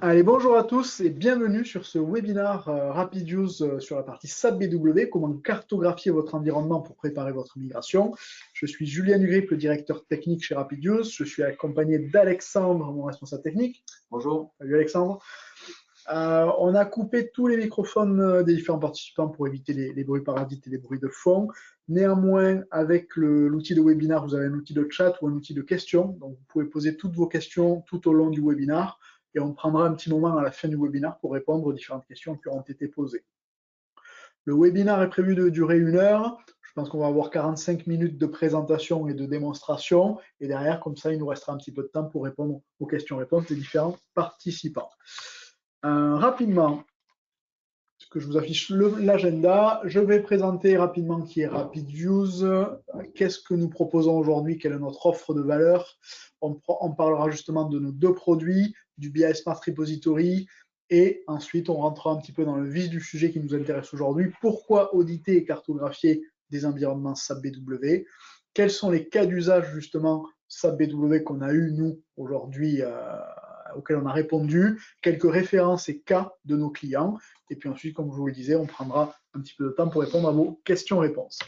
Allez, bonjour à tous et bienvenue sur ce webinaire Rapid Use sur la partie SAP BW, comment cartographier votre environnement pour préparer votre migration. Je suis Julien Dugrip, le directeur technique chez Rapid Use. Je suis accompagné d'Alexandre, mon responsable technique. Bonjour. Salut Alexandre. On a coupé tous les microphones des différents participants pour éviter les bruits parasites et les bruits de fond. Néanmoins, avec l'outil de webinaire, vous avez un outil de chat ou un outil de questions. Donc, vous pouvez poser toutes vos questions tout au long du webinaire et on prendra un petit moment à la fin du webinaire pour répondre aux différentes questions qui auront été posées. Le webinaire est prévu de durer 1 heure. Je pense qu'on va avoir 45 minutes de présentation et de démonstration. Et derrière, comme ça, il nous restera un petit peu de temps pour répondre aux questions-réponses des différents participants. Rapidement, que je vous affiche l'agenda. Je vais présenter rapidement qui est Rapid Use, qu'est-ce que nous proposons aujourd'hui, quelle est notre offre de valeur. On parlera justement de nos deux produits, du BI Smart Repository, et ensuite on rentrera un petit peu dans le vif du sujet qui nous intéresse aujourd'hui. Pourquoi auditer et cartographier des environnements SAP BW? Quels sont les cas d'usage justement SAP BW qu'on a eu nous aujourd'hui auxquels on a répondu, quelques références et cas de nos clients. Et puis ensuite, comme je vous le disais, on prendra un petit peu de temps pour répondre à vos questions-réponses.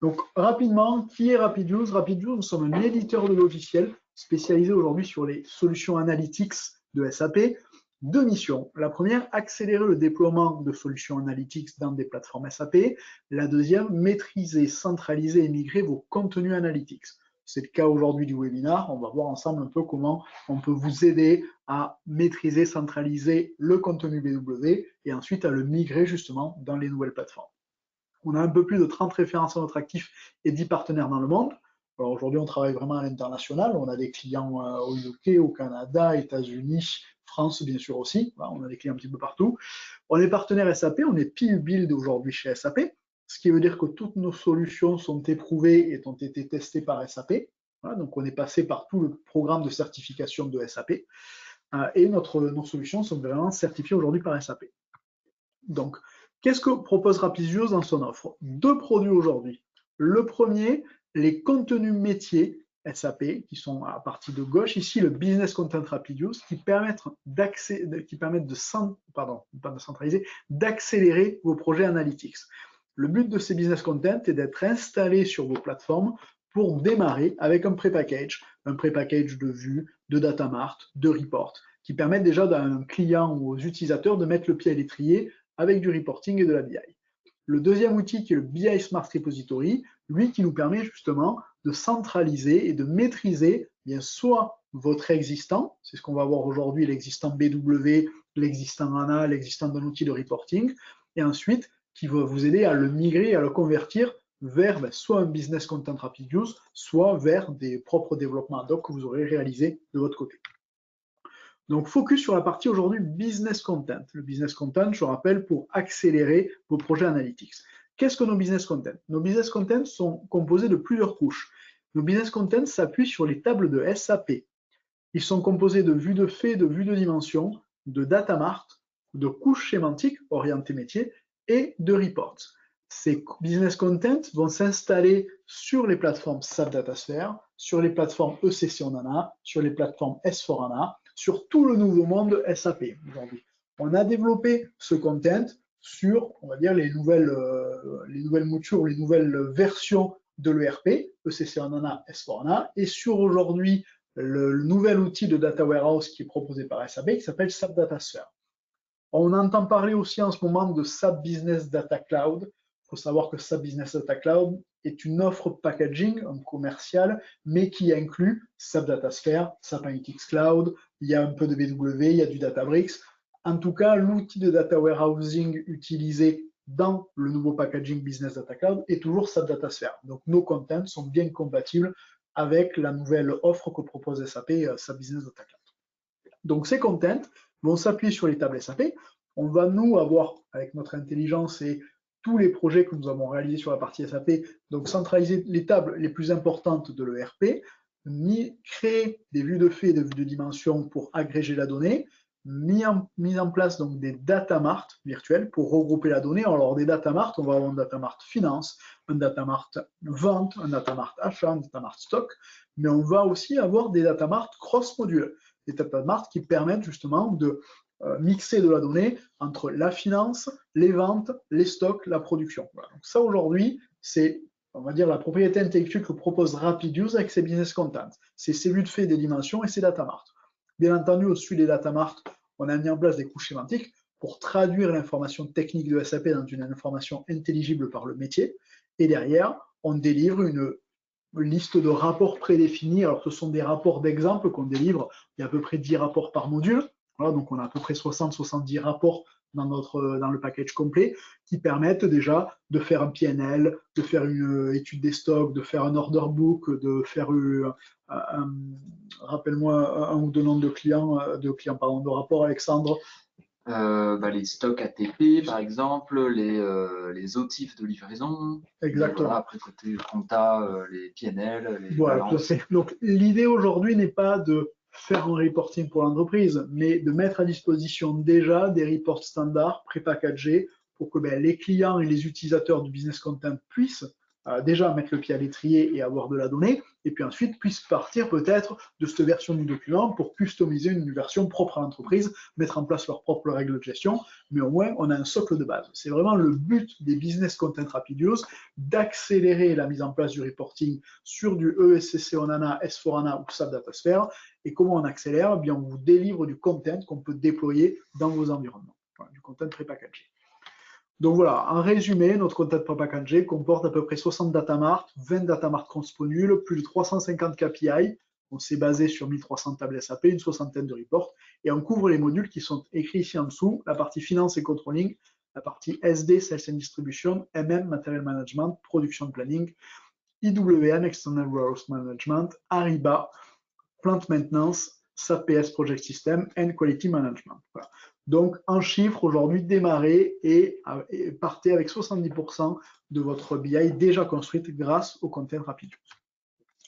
Donc rapidement, qui est Rapid Use? Rapid Use, nous sommes un éditeur de logiciels spécialisé aujourd'hui sur les solutions analytics de SAP. Deux missions. La première, accélérer le déploiement de solutions analytics dans des plateformes SAP. La deuxième, maîtriser, centraliser et migrer vos contenus analytics. C'est le cas aujourd'hui du webinaire. On va voir ensemble un peu comment on peut vous aider à maîtriser, centraliser le contenu BW et ensuite à le migrer justement dans les nouvelles plateformes. On a un peu plus de 30 références à notre actif et 10 partenaires dans le monde. Alors aujourd'hui, on travaille vraiment à l'international. On a des clients au UK, au Canada, États-Unis, France bien sûr aussi. Voilà, on a des clients un petit peu partout. On est partenaire SAP, on est PU Build aujourd'hui chez SAP, ce qui veut dire que toutes nos solutions sont éprouvées et ont été testées par SAP. Voilà, donc on est passé par tout le programme de certification de SAP et nos solutions sont vraiment certifiées aujourd'hui par SAP. Donc, qu'est-ce que propose Rapid Use dans son offre? Deux produits aujourd'hui. Le premier, les contenus métiers SAP, qui sont à partie de gauche, ici le Business Content Rapid Use, qui permettent d'accélérer vos projets analytics. Le but de ces Business Content est d'être installés sur vos plateformes pour démarrer avec un pré-package de vue, de data mart, de report, qui permettent déjà à un client ou aux utilisateurs de mettre le pied à l'étrier avec du reporting et de la BI. Le deuxième outil qui est le BI Smart Repository, lui qui nous permet justement de centraliser et de maîtriser bien soit votre existant, c'est ce qu'on va voir aujourd'hui, l'existant BW, l'existant ANA, l'existant d'un outil de reporting, et ensuite qui va vous aider à le migrer, à le convertir vers soit un business content rapid use, soit vers des propres développements ad hoc que vous aurez réalisés de votre côté. Donc, focus sur la partie aujourd'hui business content. Le business content, je rappelle, pour accélérer vos projets analytics. Qu'est-ce que nos business content? Nos business content sont composés de plusieurs couches. Nos business content s'appuient sur les tables de SAP. Ils sont composés de vues de fait, de vues de dimension, de data mart, de couches schématiques orientées métier et de reports. Ces business content vont s'installer sur les plateformes SAP DataSphere, sur les plateformes ECC en ANA, sur les plateformes S4ANA, sur tout le nouveau monde SAP aujourd'hui. On a développé ce content sur, on va dire, les nouvelles moutures, les nouvelles versions de l'ERP, ECC en ANA, S4ANA, et sur aujourd'hui le nouvel outil de data warehouse qui est proposé par SAP qui s'appelle SAP DataSphere. On entend parler aussi en ce moment de SAP Business Data Cloud. Il faut savoir que SAP Business Data Cloud est une offre packaging, un commercial, mais qui inclut SAP DataSphere, SAP Analytics Cloud, il y a un peu de BW, il y a du Databricks. En tout cas, l'outil de data warehousing utilisé dans le nouveau packaging Business Data Cloud est toujours SAP DataSphere. Donc nos contents sont bien compatibles avec la nouvelle offre que propose SAP, SAP Business Data Cloud. Donc ces contents vont s'appuyer sur les tables SAP. On va nous avoir, avec notre intelligence et tous les projets que nous avons réalisés sur la partie SAP, donc centraliser les tables les plus importantes de l'ERP, créer des vues de fait et des vues de dimension pour agréger la donnée, mis en place donc des data mart virtuels pour regrouper la donnée. Alors des data mart, on va avoir un data mart finance, un data mart vente, un data mart achat, un data mart stock, mais on va aussi avoir des data mart cross-modules. des data marts qui permettent justement de mixer de la donnée entre la finance, les ventes, les stocks, la production. Voilà. Donc ça aujourd'hui, c'est, on va dire, la propriété intellectuelle que propose RapidUse avec ses business content. C'est ses vues de fait des dimensions et ses data marts. Bien entendu, au-dessus des data marts, on a mis en place des couches sémantiques pour traduire l'information technique de SAP dans une information intelligible par le métier. Et derrière, on délivre une liste de rapports prédéfinis. Alors, ce sont des rapports d'exemple qu'on délivre. Il y a à peu près 10 rapports par module. Voilà, donc, on a à peu près 60-70 rapports dans le package complet qui permettent déjà de faire un PNL, de faire une étude des stocks, de faire un order book, de faire rappelle-moi un ou deux noms de clients, de rapports, Alexandre. Les stocks ATP, par exemple, les OTIF de livraison. Exactement. Voilà, après, côté compta, les PNL, les voilà, balances. tout à fait. Donc, l'idée aujourd'hui n'est pas de faire un reporting pour l'entreprise, mais de mettre à disposition déjà des reports standards prépackagés pour que les clients et les utilisateurs du business content puissent déjà mettre le pied à l'étrier et avoir de la donnée, et puis ensuite puissent partir peut-être de cette version du document pour customiser une version propre à l'entreprise, mettre en place leurs propres règles de gestion, mais au moins on a un socle de base. C'est vraiment le but des business content RapidUse, d'accélérer la mise en place du reporting sur du ESCC Onana, S4HANA ou SAP DataSphere. Et comment on accélère? Eh bien, on vous délivre du content qu'on peut déployer dans vos environnements, voilà, du content prépackagé. Donc voilà, en résumé, notre content prépackagé comporte à peu près 60 data marts, 20 data marts consponules, plus de 350 KPI. On s'est basé sur 1300 tables SAP, une soixantaine de reports, et on couvre les modules qui sont écrits ici en dessous, la partie finance et controlling, la partie SD, Sales and Distribution, MM, Material Management, Production Planning, IWM, External Warehouse Management, Ariba, Plant Maintenance, SAP PS Project System, and Quality Management. Voilà. Donc, en chiffres, aujourd'hui, démarrez et partez avec 70% de votre BI déjà construite grâce au content RapidUse.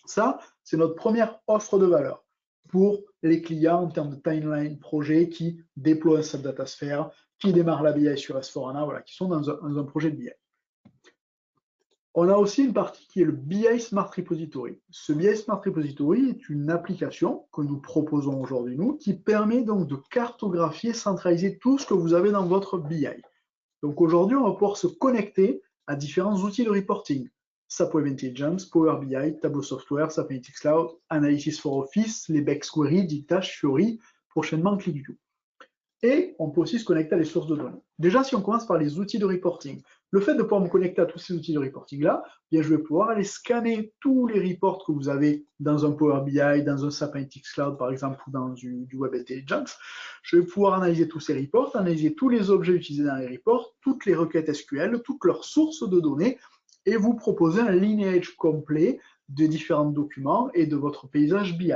Ça, c'est notre première offre de valeur pour les clients en termes de timeline projet qui déploient un SAP DataSphere, qui démarrent la BI sur S4HANA, voilà, qui sont dans un projet de BI. On a aussi une partie qui est le BI Smart Repository. Ce BI Smart Repository est une application que nous proposons aujourd'hui, nous, qui permet donc de cartographier, centraliser tout ce que vous avez dans votre BI. Donc aujourd'hui, on va pouvoir se connecter à différents outils de reporting. SAP Web Intelligence, Power BI, Tableau Software, SAP Analytics Cloud, Analysis for Office, les BigQuery, Dictage, Fiori, prochainement ClickView. Et on peut aussi se connecter à des sources de données. Déjà, si on commence par les outils de reporting, le fait de pouvoir me connecter à tous ces outils de reporting-là, je vais pouvoir aller scanner tous les reports que vous avez dans un Power BI, dans un SAP Analytics Cloud, par exemple, ou dans du Web Intelligence. Je vais pouvoir analyser tous ces reports, analyser tous les objets utilisés dans les reports, toutes les requêtes SQL, toutes leurs sources de données, et vous proposer un lineage complet des différents documents et de votre paysage BI.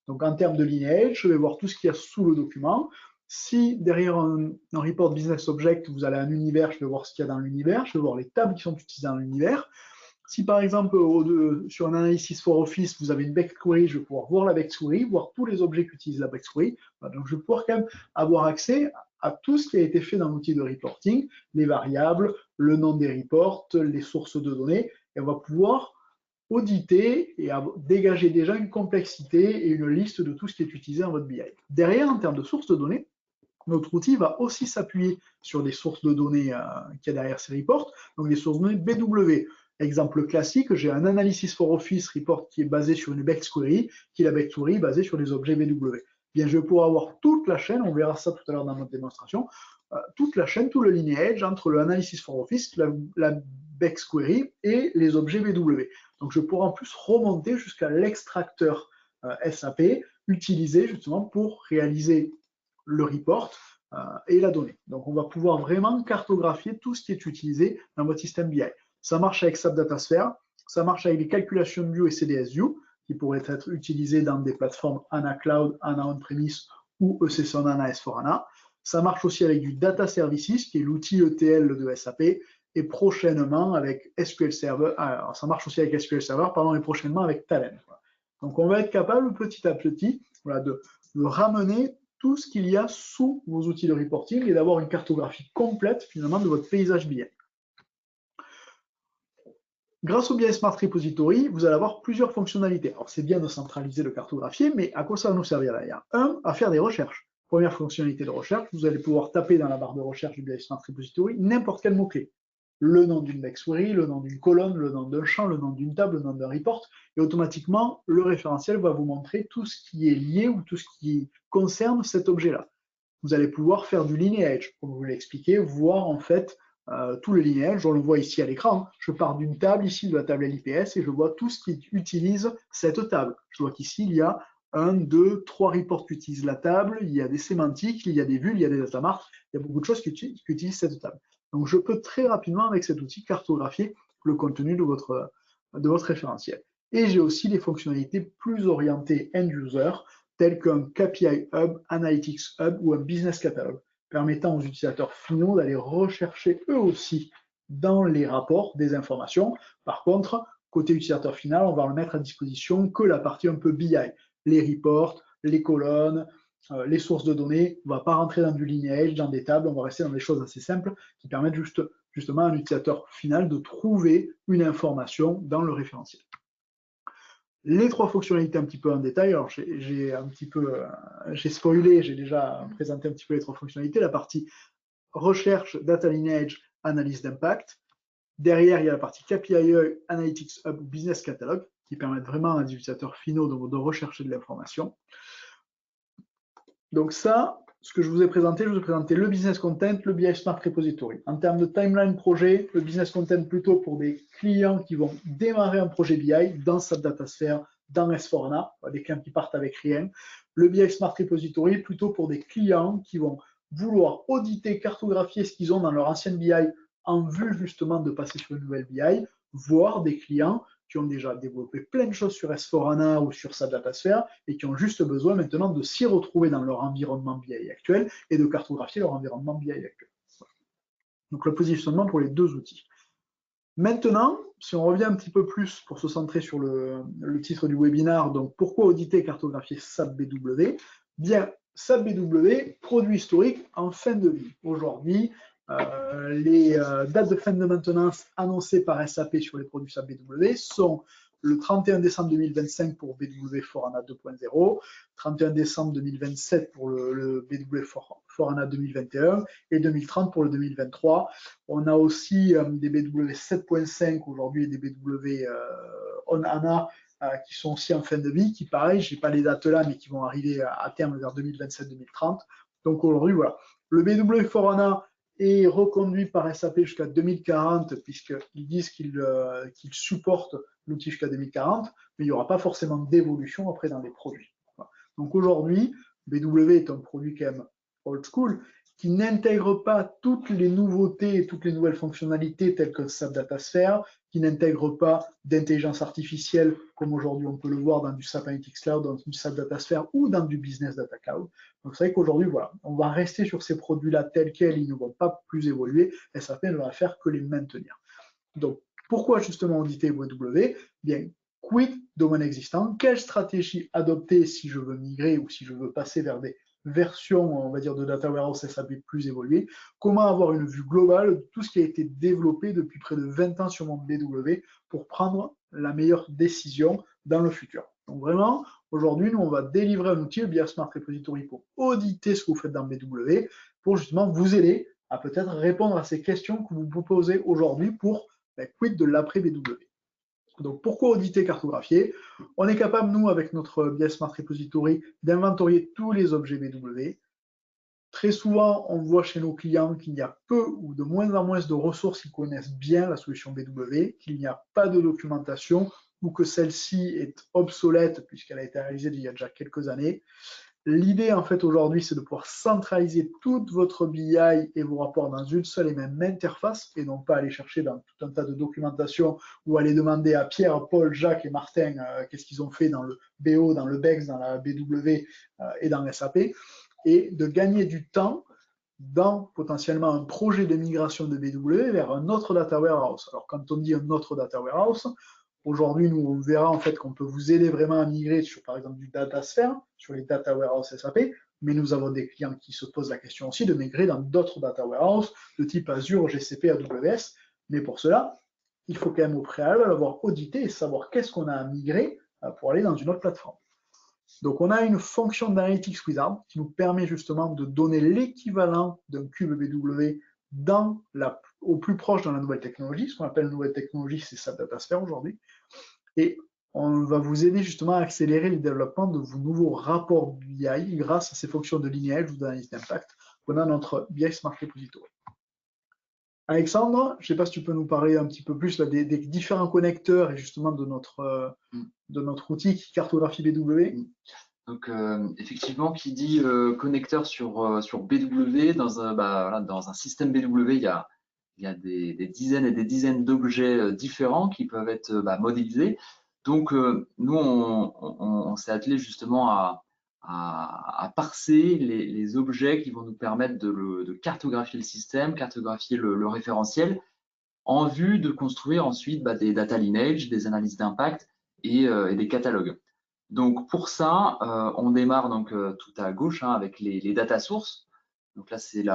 Donc, en termes de lineage, je vais voir tout ce qu'il y a sous le document. Si derrière un report business object, vous allez à un univers, je vais voir ce qu'il y a dans l'univers, je vais voir les tables qui sont utilisées dans l'univers. Si par exemple, sur un analysis for Office, vous avez une BigQuery, je vais pouvoir voir la BigQuery, voir tous les objets qu'utilise la BigQuery. Donc, je vais pouvoir quand même avoir accès à tout ce qui a été fait dans l'outil de reporting, les variables, le nom des reports, les sources de données, et on va pouvoir auditer et dégager déjà une complexité et une liste de tout ce qui est utilisé dans votre BI. Derrière, en termes de sources de données, notre outil va aussi s'appuyer sur des sources de données qu'il y a derrière ces reports, donc des sources de données BW. Exemple classique, j'ai un Analysis for Office report qui est basé sur une BigQuery, qui est la BigQuery basée sur les objets BW. Bien, je vais pouvoir avoir toute la chaîne, on verra ça tout à l'heure dans notre démonstration, toute la chaîne, tout le lineage entre le Analysis for Office, la BigQuery et les objets BW. Donc, je pourrai en plus remonter jusqu'à l'extracteur SAP utilisé justement pour réaliser le report et la donnée. Donc, on va pouvoir vraiment cartographier tout ce qui est utilisé dans votre système BI. Ça marche avec SAP DataSphere, ça marche avec les calculations View et CDS View qui pourraient être utilisées dans des plateformes HANA Cloud, HANA On-Premise ou ECC HANA S4HANA. Ça marche aussi avec du Data Services, qui est l'outil ETL de SAP, et prochainement avec SQL Server. Alors, ça marche aussi avec SQL Server, pardon, et prochainement avec Talent. Donc, on va être capable petit à petit de ramener tout ce qu'il y a sous vos outils de reporting et d'avoir une cartographie complète finalement de votre paysage BI. Grâce au BI Smart Repository, vous allez avoir plusieurs fonctionnalités. Alors, c'est bien de centraliser, de cartographier, mais à quoi ça va nous servir derrière? Un, à faire des recherches. Première fonctionnalité de recherche, vous allez pouvoir taper dans la barre de recherche du BI Smart Repository n'importe quel mot-clé. Le nom d'une query, le nom d'une colonne, le nom d'un champ, le nom d'une table, le nom d'un report, et automatiquement, le référentiel va vous montrer tout ce qui est lié ou tout ce qui concerne cet objet-là. Vous allez pouvoir faire du lineage, comme je vous l'ai expliqué, voir en fait tout le lineage. On le voit ici à l'écran. Je pars d'une table, ici de la table LIPS, et je vois tout ce qui utilise cette table. Je vois qu'ici, il y a 1, 2, 3 reports qui utilisent la table, il y a des sémantiques, il y a des vues, il y a des data marks, il y a beaucoup de choses qui utilisent cette table. Donc, je peux très rapidement, avec cet outil, cartographier le contenu de votre référentiel. Et j'ai aussi des fonctionnalités plus orientées end-user, telles qu'un KPI Hub, Analytics Hub ou un Business Catalog, permettant aux utilisateurs finaux d'aller rechercher eux aussi dans les rapports des informations. Par contre, côté utilisateur final, on va ne mettre à disposition que la partie un peu BI, les reports, les colonnes, les sources de données. On ne va pas rentrer dans du lineage, dans des tables, on va rester dans des choses assez simples qui permettent justement à un utilisateur final de trouver une information dans le référentiel. Les trois fonctionnalités un petit peu en détail, alors j'ai spoilé, j'ai déjà présenté un petit peu les trois fonctionnalités, la partie recherche, data lineage, analyse d'impact. Derrière, il y a la partie KPI, Analytics Hub, Business Catalog, qui permettent vraiment à des utilisateurs finaux de rechercher de l'information. Donc ça, ce que je vous ai présenté le Business Content, le BI Smart Repository. En termes de timeline projet, le Business Content plutôt pour des clients qui vont démarrer un projet BI dans SAP Datasphere, dans S4HANA, des clients qui partent avec rien. Le BI Smart Repository plutôt pour des clients qui vont vouloir auditer, cartographier ce qu'ils ont dans leur ancienne BI en vue justement de passer sur une nouvelle BI, voire des clients qui ont déjà développé plein de choses sur S4HANA ou sur SAP Datasphere et qui ont juste besoin maintenant de s'y retrouver dans leur environnement BI actuel et de cartographier leur environnement BI actuel. Donc le positionnement pour les deux outils. Maintenant, si on revient un petit peu plus pour se centrer sur le titre du webinaire, donc pourquoi auditer et cartographier SAP BW? Bien, SAP BW, produit historique en fin de vie. Aujourd'hui, les dates de fin de maintenance annoncées par SAP sur les produits SAP BW sont le 31 décembre 2025 pour BW Forana 2.0, 31 décembre 2027 pour le BW Forana 2021 et 2030 pour le 2023. On a aussi des BW 7.5 aujourd'hui et des BW on HANA qui sont aussi en fin de vie, qui pareil, je n'ai pas les dates là, mais qui vont arriver à terme vers 2027-2030. Donc aujourd'hui, voilà. Le BW Forana est reconduit par SAP jusqu'à 2040, puisqu'ils disent qu'ils supportent l'outil jusqu'à 2040, mais il n'y aura pas forcément d'évolution après dans les produits. Voilà. Donc aujourd'hui, BW est un produit quand même old school, qui n'intègre pas toutes les nouveautés et toutes les nouvelles fonctionnalités telles que SAP Datasphere, qui n'intègre pas d'intelligence artificielle comme aujourd'hui on peut le voir dans du SAP Analytics Cloud, dans du SAP Datasphere ou dans du Business Data Cloud. Donc c'est vrai qu'aujourd'hui, voilà, on va rester sur ces produits-là tels quels, ils ne vont pas plus évoluer, SAP ne va faire que les maintenir. Donc pourquoi justement auditer BW? Bien, quid domaine existant? Quelle stratégie adopter si je veux migrer ou si je veux passer vers des version, on va dire, de Data Warehouse SAP plus évoluée, comment avoir une vue globale de tout ce qui a été développé depuis près de 20 ans sur mon BW pour prendre la meilleure décision dans le futur. Donc vraiment, aujourd'hui, nous, on va délivrer un outil, le BI Smart Repository, pour auditer ce que vous faites dans BW, pour justement vous aider à peut-être répondre à ces questions que vous vous posez aujourd'hui pour quid de l'après-BW. Donc, pourquoi auditer, cartographier? On est capable, nous, avec notre BI Smart Repository, d'inventorier tous les objets BW. Très souvent, on voit chez nos clients qu'il y a peu ou de moins en moins de ressources qui connaissent bien la solution BW, qu'il n'y a pas de documentation ou que celle-ci est obsolète puisqu'elle a été réalisée il y a déjà quelques années. L'idée, en fait, aujourd'hui, c'est de pouvoir centraliser toute votre BI et vos rapports dans une seule et même interface et non pas aller chercher dans tout un tas de documentation ou aller demander à Pierre, Paul, Jacques et Martin qu'est-ce qu'ils ont fait dans le BO, dans le BEX, dans la BW et dans SAP, et de gagner du temps dans potentiellement un projet de migration de BW vers un autre data warehouse. Alors, quand on dit un autre data warehouse, aujourd'hui, nous, on verra en fait qu'on peut vous aider vraiment à migrer sur, par exemple, du Datasphere, sur les data warehouse SAP, mais nous avons des clients qui se posent la question aussi de migrer dans d'autres data warehouse, de type Azure, GCP, AWS, mais pour cela, il faut quand même au préalable l'avoir audité et savoir qu'est-ce qu'on a à migrer pour aller dans une autre plateforme. Donc, on a une fonction d'Analytics Wizard qui nous permet justement de donner l'équivalent d'un cube BW au plus proche de la nouvelle technologie. Ce qu'on appelle nouvelle technologie, c'est SAP DataSphere aujourd'hui. Et on va vous aider justement à accélérer le développement de vos nouveaux rapports BI grâce à ces fonctions de linéage ou d'analyse d'impact qu'on a dans notre BI Smart Repository. Alexandre, je ne sais pas si tu peux nous parler un petit peu plus là, des différents connecteurs et justement de notre outil qui cartographie BW. Donc, effectivement, qui dit connecteur sur BW, dans un système BW, il y a des dizaines et des dizaines d'objets différents qui peuvent être modélisés. Donc, nous, on s'est attelé justement à parser les objets qui vont nous permettre de cartographier le système, cartographier le référentiel, en vue de construire ensuite des data lineage, des analyses d'impact et des catalogues. Donc pour ça, on démarre donc tout à gauche avec les data sources. Donc là, c'est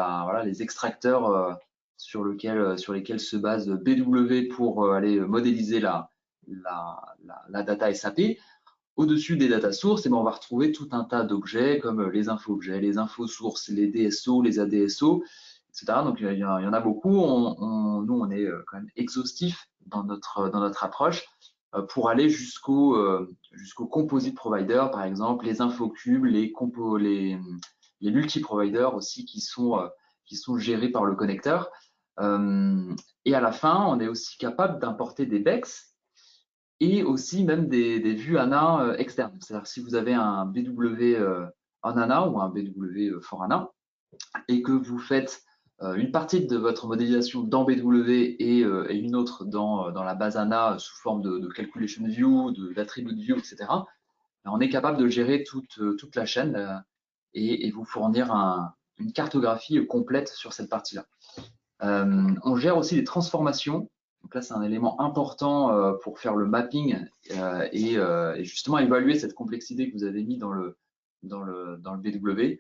les extracteurs sur lesquels se base BW pour aller modéliser la data SAP. Au-dessus des data sources, on va retrouver tout un tas d'objets comme les info-objets, les info-sources, les DSO, les ADSO, etc. Donc il y en a beaucoup. Nous, on est quand même exhaustif dans notre approche pour aller jusqu'au composite provider, par exemple, les infocubes, les multi-providers aussi qui sont gérés par le connecteur. Et à la fin, on est aussi capable d'importer des BEX et aussi même des vues ANA externes. C'est-à-dire si vous avez un BW en ANA ou un BW for ANA et que vous faites une partie de votre modélisation dans BW et une autre dans la base ANA sous forme de calculation view, d'attribute view, etc., on est capable de gérer toute la chaîne et vous fournir une cartographie complète sur cette partie-là. On gère aussi les transformations. Donc là, c'est un élément important pour faire le mapping et justement évaluer cette complexité que vous avez mis dans le BW.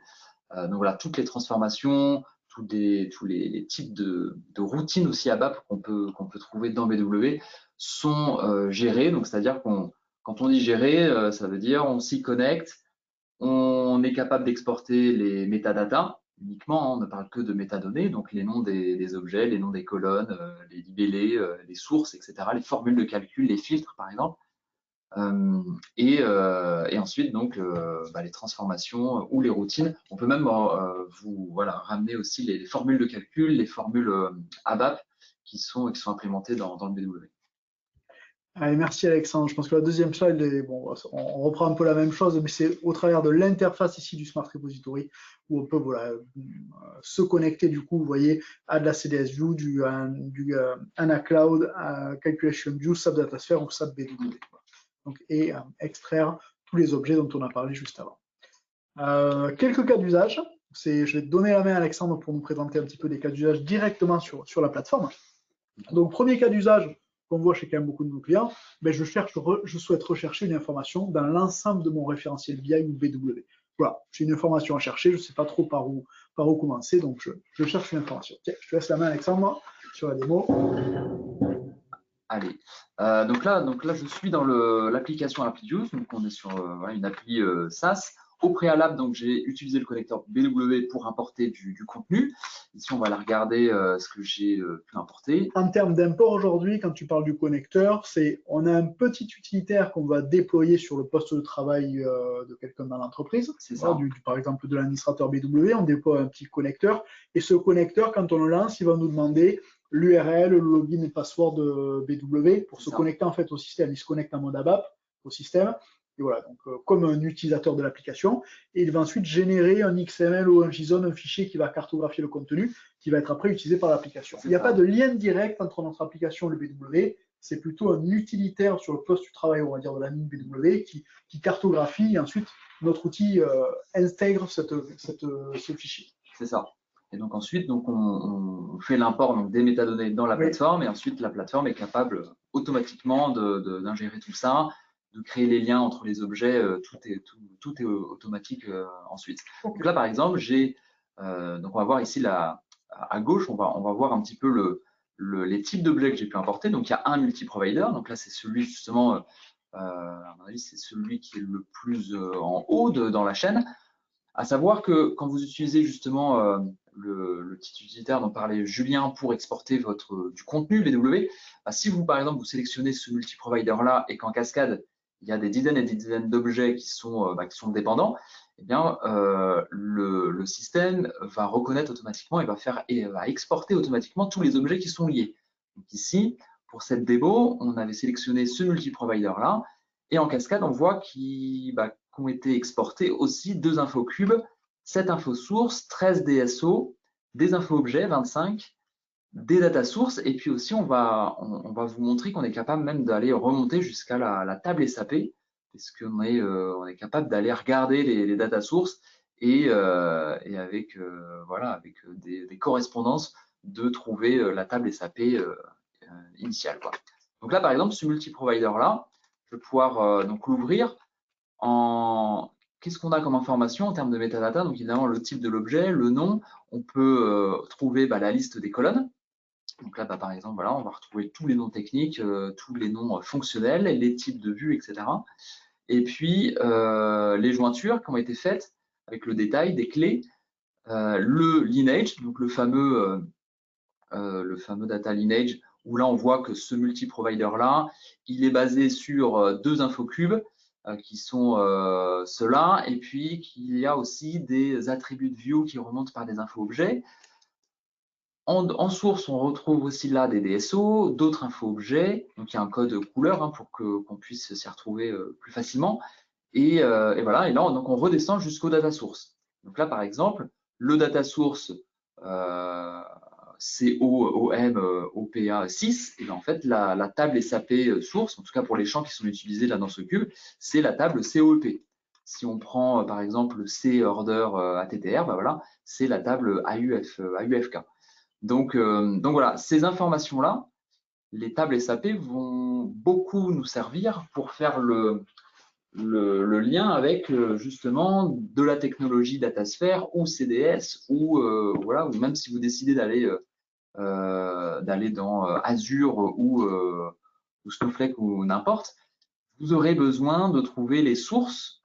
Donc voilà, toutes les transformations, tous les types de routines aussi ABAP qu'on peut trouver dans BW sont gérés. Donc c'est-à-dire quand on dit gérer, ça veut dire on s'y connecte, on est capable d'exporter les métadatas uniquement, on ne parle que de métadonnées, donc les noms des objets, les noms des colonnes, les libellés, les sources, etc., les formules de calcul, les filtres par exemple. Et ensuite donc les transformations ou les routines. On peut même vous ramener aussi les formules de calcul, les formules ABAP qui sont implémentées dans le BW. Allez, merci Alexandre. Je pense que la deuxième slide, on reprend un peu la même chose, mais c'est au travers de l'interface ici du Smart Repository où on peut se connecter du coup, vous voyez, à de la CDS View, du ANA Cloud, à Calculation View, SAP DataSphere ou SAP BW. Donc, et extraire tous les objets dont on a parlé juste avant. Quelques cas d'usage. Je vais te donner la main Alexandre pour nous présenter un petit peu des cas d'usage directement sur la plateforme. Donc, premier cas d'usage qu'on voit chez quand même beaucoup de nos clients, je souhaite rechercher une information dans l'ensemble de mon référentiel BI ou BW. Voilà, j'ai une information à chercher, je ne sais pas trop par où commencer, donc je cherche une information. Tiens, je te laisse la main Alexandre sur la démo. Allez, donc là, je suis dans l'application ApplyJuice, donc on est sur une appli SaaS. Au préalable, donc j'ai utilisé le connecteur BW pour importer du contenu. Ici, on va aller regarder ce que j'ai pu importer. En termes d'import aujourd'hui, quand tu parles du connecteur, on a un petit utilitaire qu'on va déployer sur le poste de travail de quelqu'un dans l'entreprise. C'est ça. Par exemple, de l'administrateur BW, on déploie un petit connecteur. Et ce connecteur, quand on le lance, il va nous demander l'URL, le login et password de BW pour se connecter en fait au système. Il se connecte en mode ABAP au système. Et voilà, donc comme un utilisateur de l'application, et il va ensuite générer un XML ou un JSON, un fichier qui va cartographier le contenu, qui va être après utilisé par l'application. Il n'y a pas de lien direct entre notre application et le BW, c'est plutôt un utilitaire sur le poste du travail, on va dire, de la ligne BW, qui cartographie, et ensuite notre outil intègre ce fichier. C'est ça. Et donc ensuite, on fait l'import des métadonnées dans la plateforme, et ensuite la plateforme est capable automatiquement d'ingérer tout ça, de créer les liens entre les objets, tout est automatique ensuite. Okay. Donc là, par exemple, on va voir ici à gauche, on va voir un petit peu les types d'objets que j'ai pu importer. Donc, il y a un multi-provider. Donc là, c'est celui justement, à mon avis, c'est celui qui est le plus en haut dans la chaîne. À savoir que quand vous utilisez justement le petit utilitaire dont parlait Julien pour exporter du contenu BW, si vous, par exemple, vous sélectionnez ce multi-provider-là et qu'en cascade, il y a des dizaines et des dizaines d'objets qui sont dépendants, eh bien, le système va reconnaître automatiquement et va exporter automatiquement tous les objets qui sont liés. Donc ici, pour cette démo, on avait sélectionné ce multi-provider-là et en cascade, on voit qu'ont été exportés aussi 2 infos cubes, 7 infos sources, 13 DSO, des infos objets, 25, des data sources, et puis aussi on va vous montrer qu'on est capable même d'aller remonter jusqu'à la table SAP, parce qu'on est capable d'aller regarder les data sources et avec des correspondances de trouver la table SAP initiale, quoi. Donc là, par exemple, ce multi-provider-là, je vais pouvoir donc l'ouvrir qu'est-ce qu'on a comme information en termes de metadata? Donc évidemment, le type de l'objet, le nom, on peut trouver la liste des colonnes. Donc là, par exemple, voilà, on va retrouver tous les noms techniques, tous les noms fonctionnels, les types de vues, etc. Et puis, les jointures qui ont été faites avec le détail des clés, le lineage, donc le fameux data lineage, où là, on voit que ce multi-provider-là, il est basé sur 2 infocubes qui sont ceux-là, et puis qu'il y a aussi des attributs de view qui remontent par des info-objets. En source, on retrouve aussi là des DSO, d'autres info-objets, donc il y a un code couleur pour qu'on puisse s'y retrouver plus facilement. Et voilà, et là, donc on redescend jusqu'au data source. Donc là, par exemple, le data source COOM OPA 6, et bien en fait, la table SAP source, en tout cas pour les champs qui sont utilisés là dans ce cube, c'est la table COEP. Si on prend par exemple le C order ATTR, voilà, c'est la table AUFK. Donc voilà, ces informations-là, les tables SAP vont beaucoup nous servir pour faire le lien avec justement de la technologie DataSphere ou CDS ou voilà, ou même si vous décidez d'aller dans Azure ou Snowflake ou n'importe, vous aurez besoin de trouver les sources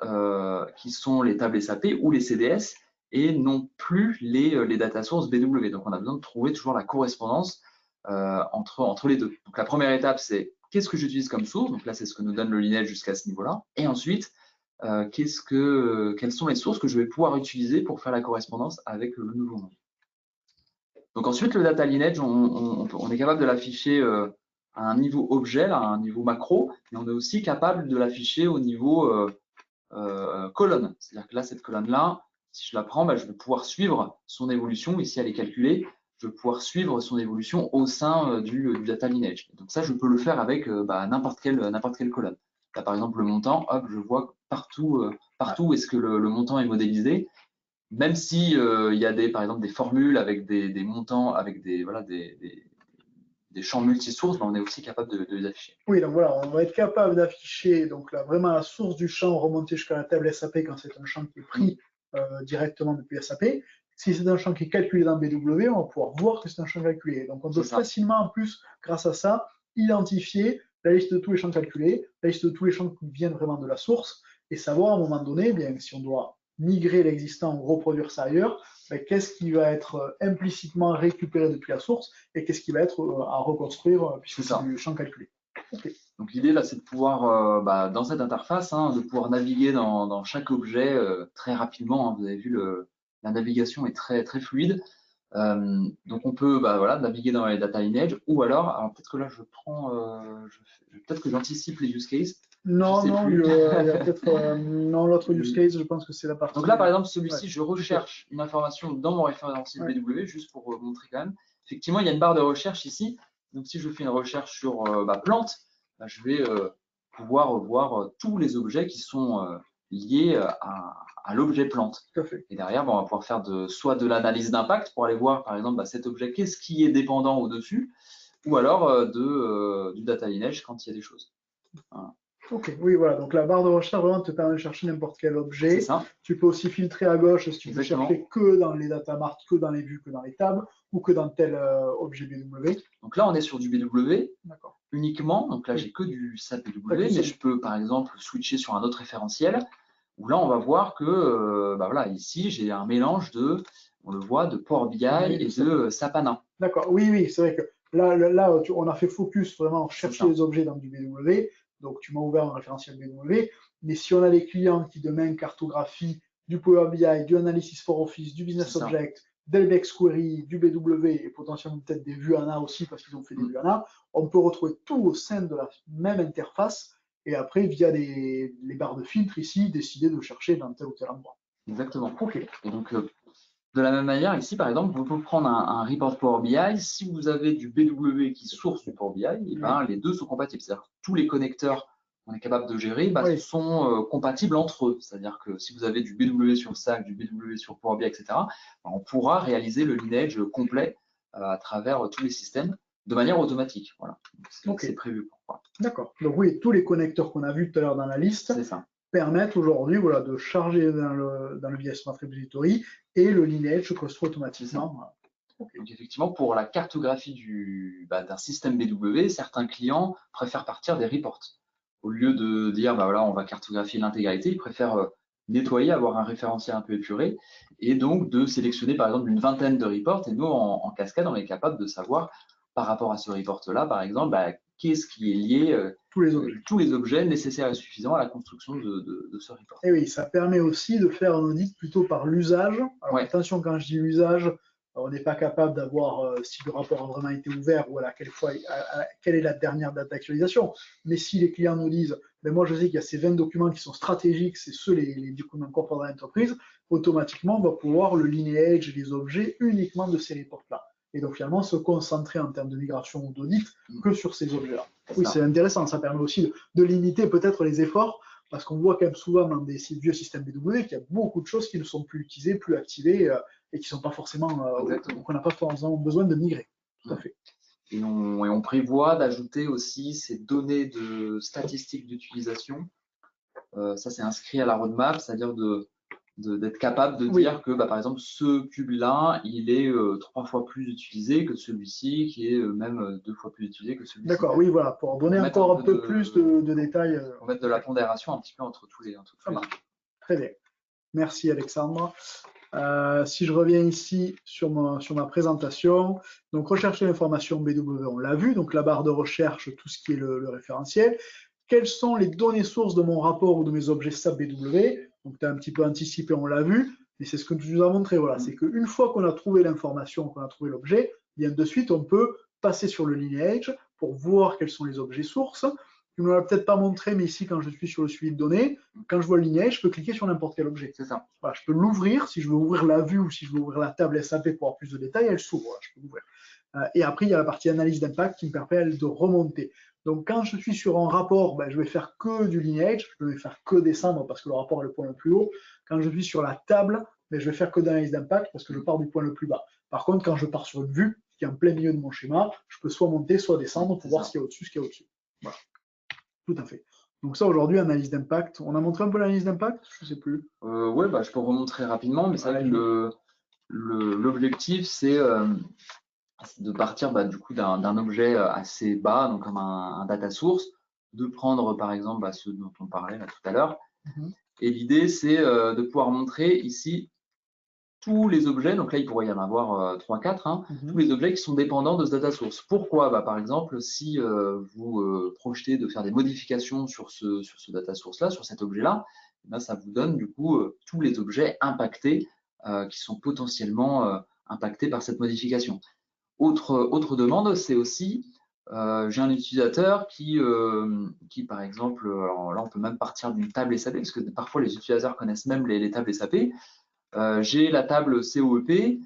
qui sont les tables SAP ou les CDS et non plus les data sources BW. Donc on a besoin de trouver toujours la correspondance entre les deux. Donc la première étape, c'est qu'est-ce que j'utilise comme source? Donc là, c'est ce que nous donne le lineage jusqu'à ce niveau-là. Et ensuite, quelles sont les sources que je vais pouvoir utiliser pour faire la correspondance avec le nouveau nom? Donc ensuite, le data lineage, on est capable de l'afficher à un niveau objet, à un niveau macro, mais on est aussi capable de l'afficher au niveau colonne. C'est-à-dire que là, cette colonne-là, si je la prends, je vais pouvoir suivre son évolution. Ici, elle est calculée. Je vais pouvoir suivre son évolution au sein du data lineage. Donc ça, je peux le faire avec n'importe quelle colonne. Là, par exemple, le montant, hop, je vois partout où est-ce que le montant est modélisé. Même si il y a par exemple des formules avec des montants, avec des champs multisources, on est aussi capable de les afficher. Oui, donc voilà, on va être capable d'afficher donc là, vraiment la source du champ remonter jusqu'à la table SAP quand c'est un champ qui est pris directement depuis SAP. Si c'est un champ qui est calculé dans BW, on va pouvoir voir que c'est un champ calculé. Donc on peut facilement, en plus, grâce à ça, identifier la liste de tous les champs calculés, la liste de tous les champs qui viennent vraiment de la source, et savoir à un moment donné, bien, si on doit migrer l'existant ou reproduire ça ailleurs, qu'est-ce qui va être implicitement récupéré depuis la source et qu'est-ce qui va être à reconstruire puisque c'est du champ calculé. Okay. Donc l'idée là, c'est de pouvoir, dans cette interface, de pouvoir naviguer dans chaque objet très rapidement. Vous avez vu, la navigation est très, très fluide. Donc on peut voilà, naviguer dans les data lineage ou alors peut-être que là je prends, peut-être que j'anticipe les use cases. Non, il y a peut-être l'autre use case, je pense que c'est la partie. Donc là, par exemple, celui-ci, je recherche une information dans mon référentiel BW, juste pour montrer quand même. Effectivement, il y a une barre de recherche ici. Donc si je fais une recherche sur plante, je vais pouvoir voir tous les objets qui sont liés à l'objet plante. Tout à fait. Et derrière, on va pouvoir faire soit de l'analyse d'impact pour aller voir, par exemple, cet objet, qu'est-ce qui est dépendant au-dessus, ou alors du data lineage quand il y a des choses. Voilà. Ok, oui, voilà. Donc la barre de recherche vraiment te permet de chercher n'importe quel C'est objet. ça, Tu peux aussi filtrer à gauche si tu veux exactement. chercher que dans les data marts, que dans les vues, que dans les tables, ou que dans tel objet BW. Donc là, on est sur du BW D'accord. uniquement. Donc là, Oui, j'ai que du SAP t'as BW, qu'une mais seule. je peux par exemple switcher sur un autre référentiel où là, on va voir que bah voilà, ici, j'ai un mélange de, on le voit, de Power BI BW et de SAP. de SAP HANA. D'accord. Oui, oui, c'est vrai que là on a fait focus vraiment C'est chercher ça. les objets dans du BW. Donc tu m'as ouvert un référentiel BW. Mais si on a des clients qui demain cartographient du Power BI, du Analysis for Office, du C'est Business ça. Object, d'Elbex Query, du BW et potentiellement peut-être des vues ANA aussi parce qu'ils ont fait des Mm. vues ANA, on peut retrouver tout au sein de la même interface et après via les barres de filtre ici décider de chercher dans tel ou tel endroit. Exactement. Ok. Et donc, de la même manière, ici, par exemple, vous pouvez prendre un report Power BI. Si vous avez du BW qui source du Power BI, et ben, les deux sont compatibles. C'est-à-dire que tous les connecteurs qu'on est capable de gérer bah, Oui. sont compatibles entre eux. C'est-à-dire que si vous avez du BW sur SAC, du BW sur Power BI, etc., bah, on pourra réaliser le lineage complet à travers tous les systèmes de manière automatique. Voilà. Ok. C'est prévu pour quoi. D'accord. Donc oui, tous les connecteurs qu'on a vus tout à l'heure dans la liste C'est ça. permettent aujourd'hui voilà, de charger dans le VS Smart Repository et le lineage se construit C'est ça. automatiquement. Okay. Donc effectivement, pour la cartographie d'un système BW, certains clients préfèrent partir des reports. Au lieu de dire, bah voilà, on va cartographier l'intégralité, ils préfèrent nettoyer, avoir un référentiel un peu épuré, et donc de sélectionner par exemple une vingtaine de reports. Et nous, en cascade, on est capable de savoir par rapport à ce report-là, par exemple, bah, qu'est-ce qui est lié, tous les objets nécessaires et suffisants à la construction de ce report. Et oui, ça permet aussi de faire un audit plutôt par l'usage. Alors Ouais, attention, quand je dis l'usage, on n'est pas capable d'avoir si le rapport a vraiment été ouvert ou quelle est la dernière date d'actualisation. Mais si les clients nous disent, ben moi je sais qu'il y a ces 20 documents qui sont stratégiques, c'est ceux les documents corporels dans l'entreprise, automatiquement on va pouvoir le lineage les objets uniquement de ces reports-là. Et donc finalement se concentrer en termes de migration ou d'audit que sur ces objets-là. Oui, c'est intéressant, ça permet aussi de limiter peut-être les efforts parce qu'on voit quand même souvent dans des vieux systèmes BW qu'il y a beaucoup de choses qui ne sont plus utilisées, plus activées et qui sont pas forcément, qu'on n'a pas forcément besoin de migrer. Tout à fait. Et on prévoit d'ajouter aussi ces données de statistiques d'utilisation. Ça, c'est inscrit à la roadmap, c'est-à-dire d'être capable de dire que, bah, par exemple, ce cube-là, il est 3 fois plus utilisé que celui-ci, qui est même 2 fois plus utilisé que celui-ci. D'accord, oui, voilà, pour donner encore un peu plus de détails. Pour mettre de la pondération un petit peu entre tous les. Ça marche. Très bien. Merci Alexandre. Si je reviens ici sur ma présentation, donc rechercher l'information BW, on l'a vu, donc la barre de recherche, tout ce qui est le référentiel. Quelles sont les données sources de mon rapport ou de mes objets SAP BW? Donc tu as un petit peu anticipé, on l'a vu, mais c'est ce que tu nous as montré. Voilà, c'est qu'une fois qu'on a trouvé l'information, qu'on a trouvé l'objet, bien de suite, on peut passer sur le lineage pour voir quels sont les objets sources. Tu ne me l'as peut-être pas montré, mais ici, quand je suis sur le suivi de données, quand je vois le lineage, je peux cliquer sur n'importe quel objet. C'est ça. Voilà, je peux l'ouvrir, si je veux ouvrir la vue ou si je veux ouvrir la table SAP pour avoir plus de détails, elle s'ouvre, voilà, je peux l'ouvrir. Et après, il y a la partie analyse d'impact qui me permet de remonter. Donc, quand je suis sur un rapport, ben, je vais faire que du lineage, je vais faire que descendre parce que le rapport est le point le plus haut. Quand je suis sur la table, ben, je vais faire que d'analyse d'impact parce que je pars du point le plus bas. Par contre, quand je pars sur une vue qui est en plein milieu de mon schéma, je peux soit monter, soit descendre pour voir ce qu'il y a au-dessus, ce qu'il y a au-dessus. Voilà, tout à fait. Donc ça, aujourd'hui, analyse d'impact. On a montré un peu l'analyse d'impact? Je ne sais plus. Ouais, bah, je peux remontrer rapidement, mais c'est vrai que l'objectif, c'est de partir bah, du coup d'un objet assez bas, donc comme un data source, de prendre par exemple bah, ce dont on parlait là, tout à l'heure. Et l'idée, c'est de pouvoir montrer ici tous les objets, donc là il pourrait y en avoir 3-4, hein, tous les objets qui sont dépendants de ce data source. Pourquoi? Bah, par exemple, si vous projetez de faire des modifications sur ce data source-là, sur cet objet-là, ben, ça vous donne du coup tous les objets impactés qui sont potentiellement impactés par cette modification. Autre demande, c'est aussi, j'ai un utilisateur qui par exemple, alors là on peut même partir d'une table SAP, parce que parfois les utilisateurs connaissent même les tables SAP. J'ai la table COEP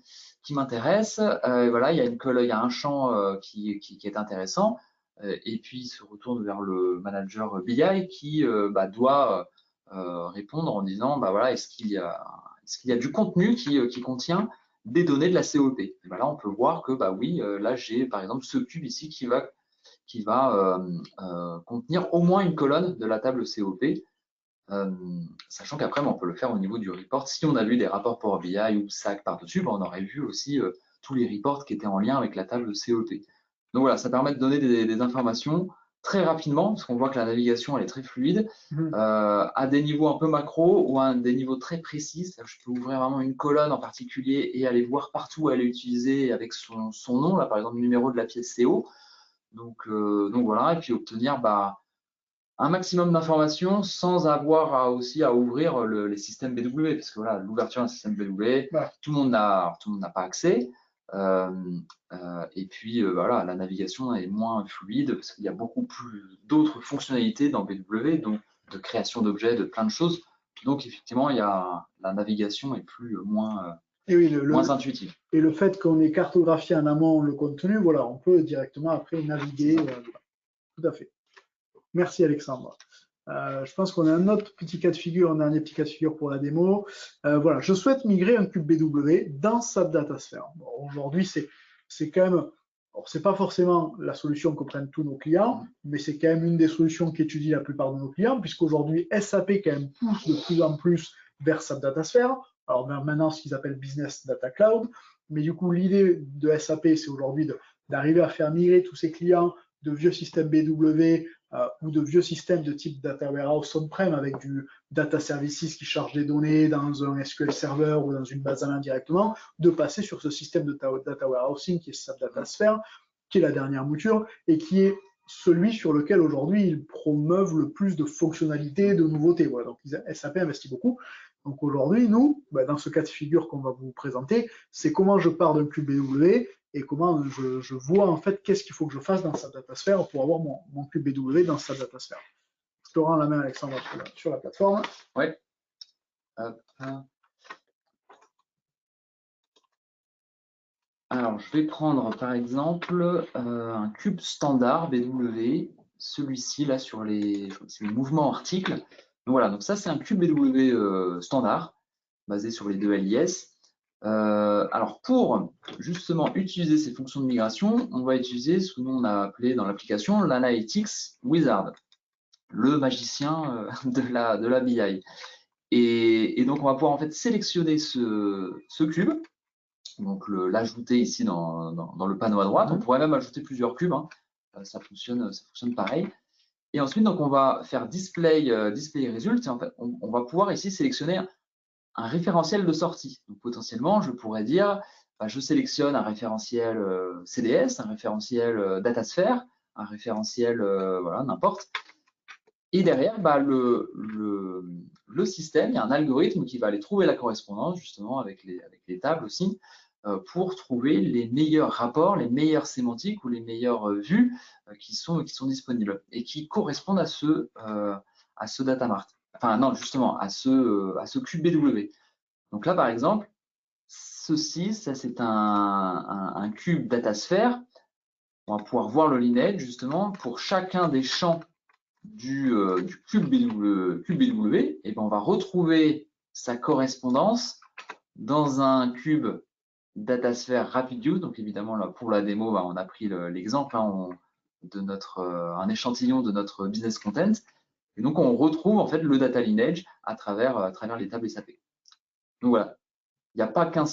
qui m'intéresse. Voilà, il y a un champ qui est intéressant. Et puis, il se retourne vers le manager BI qui bah, doit répondre en disant bah, voilà, est-ce qu'il y a du contenu qui contient des données de la COEP? Et bah, là, on peut voir que bah, oui, là, j'ai par exemple ce cube ici qui qui va contenir au moins une colonne de la table COP, sachant qu'après, on peut le faire au niveau du report. Si on a vu des rapports Power BI ou SAC par-dessus, on aurait vu aussi tous les reports qui étaient en lien avec la table COP. Donc voilà, ça permet de donner des informations très rapidement, parce qu'on voit que la navigation elle est très fluide, à des niveaux un peu macro ou à des niveaux très précis. Je peux ouvrir vraiment une colonne en particulier et aller voir partout où elle est utilisée avec son nom, là par exemple le numéro de la pièce CO. Donc voilà, et puis obtenir un maximum d'informations sans avoir aussi à ouvrir les systèmes BW, parce que voilà, l'ouverture d'un système BW, tout le monde n'a pas accès. Et puis voilà, la navigation est moins fluide parce qu'il y a beaucoup plus d'autres fonctionnalités dans BW, donc de création d'objets, de plein de choses. Donc effectivement, la navigation est moins intuitive. Et le fait qu'on ait cartographié en amont le contenu, voilà, on peut directement après naviguer. Tout à fait. Merci Alexandre. Je pense qu'on a un autre petit cas de figure, un dernier petit cas de figure pour la démo. Voilà, je souhaite migrer un cube BW dans SAP DataSphere. Bon, aujourd'hui, c'est quand même, c'est pas forcément la solution que prennent tous nos clients, mais c'est quand même une des solutions qu'étudient la plupart de nos clients, puisqu'aujourd'hui, SAP quand même pousse de plus en plus vers SAP DataSphere. Alors maintenant, ce qu'ils appellent Business Data Cloud. Mais du coup, l'idée de SAP, c'est aujourd'hui d'arriver à faire migrer tous ces clients de vieux systèmes BW ou de vieux systèmes de type Data Warehouse on-prem avec du Data Services qui charge des données dans un SQL Server ou dans une base à main directement, de passer sur ce système de Data Warehousing qui est SAP DataSphere, qui est la dernière mouture et qui est celui sur lequel aujourd'hui ils promeuvent le plus de fonctionnalités, de nouveautés. Voilà, donc SAP investit beaucoup. Donc aujourd'hui, nous, dans ce cas de figure qu'on va vous présenter, c'est comment je pars d'un cube BW et comment je vois en fait qu'est-ce qu'il faut que je fasse dans SAP DataSphere pour avoir mon cube BW dans SAP DataSphere. Je te rends la main, Alexandre, sur la plateforme. Oui. Alors, je vais prendre par exemple un cube standard BW, celui-ci là sur les mouvements articles. Donc voilà, donc ça c'est un cube BW standard, basé sur les deux LIS. Alors pour justement utiliser ces fonctions de migration, on va utiliser ce que nous on a appelé dans l'application l'Analytics Wizard, le magicien de la BI. Et donc on va pouvoir en fait sélectionner ce cube, donc l'ajouter ici dans le panneau à droite. On pourrait même ajouter plusieurs cubes, hein. Ça fonctionne pareil. Et ensuite, donc, on va faire display result. Et en fait, on va pouvoir ici sélectionner un référentiel de sortie. Donc, potentiellement, je pourrais dire, je sélectionne un référentiel CDS, un référentiel DataSphere, un référentiel, voilà, n'importe. Et derrière, le système, il y a un algorithme qui va aller trouver la correspondance, justement, avec les tables aussi, pour trouver les meilleurs rapports, les meilleures sémantiques ou les meilleures vues qui sont disponibles et qui correspondent à ce data mart. Enfin, non, justement, à ce cube BW. Donc là, par exemple, ceci, ça c'est un cube DataSphere. On va pouvoir voir le lineage, justement, pour chacun des champs du cube BW, et ben on va retrouver sa correspondance dans un cube DataSphere RapidView. Donc évidemment là pour la démo, on a pris l'exemple de un échantillon de notre business content. Et donc on retrouve en fait le data lineage à travers les tables SAP. Donc voilà, il n'y a pas qu'une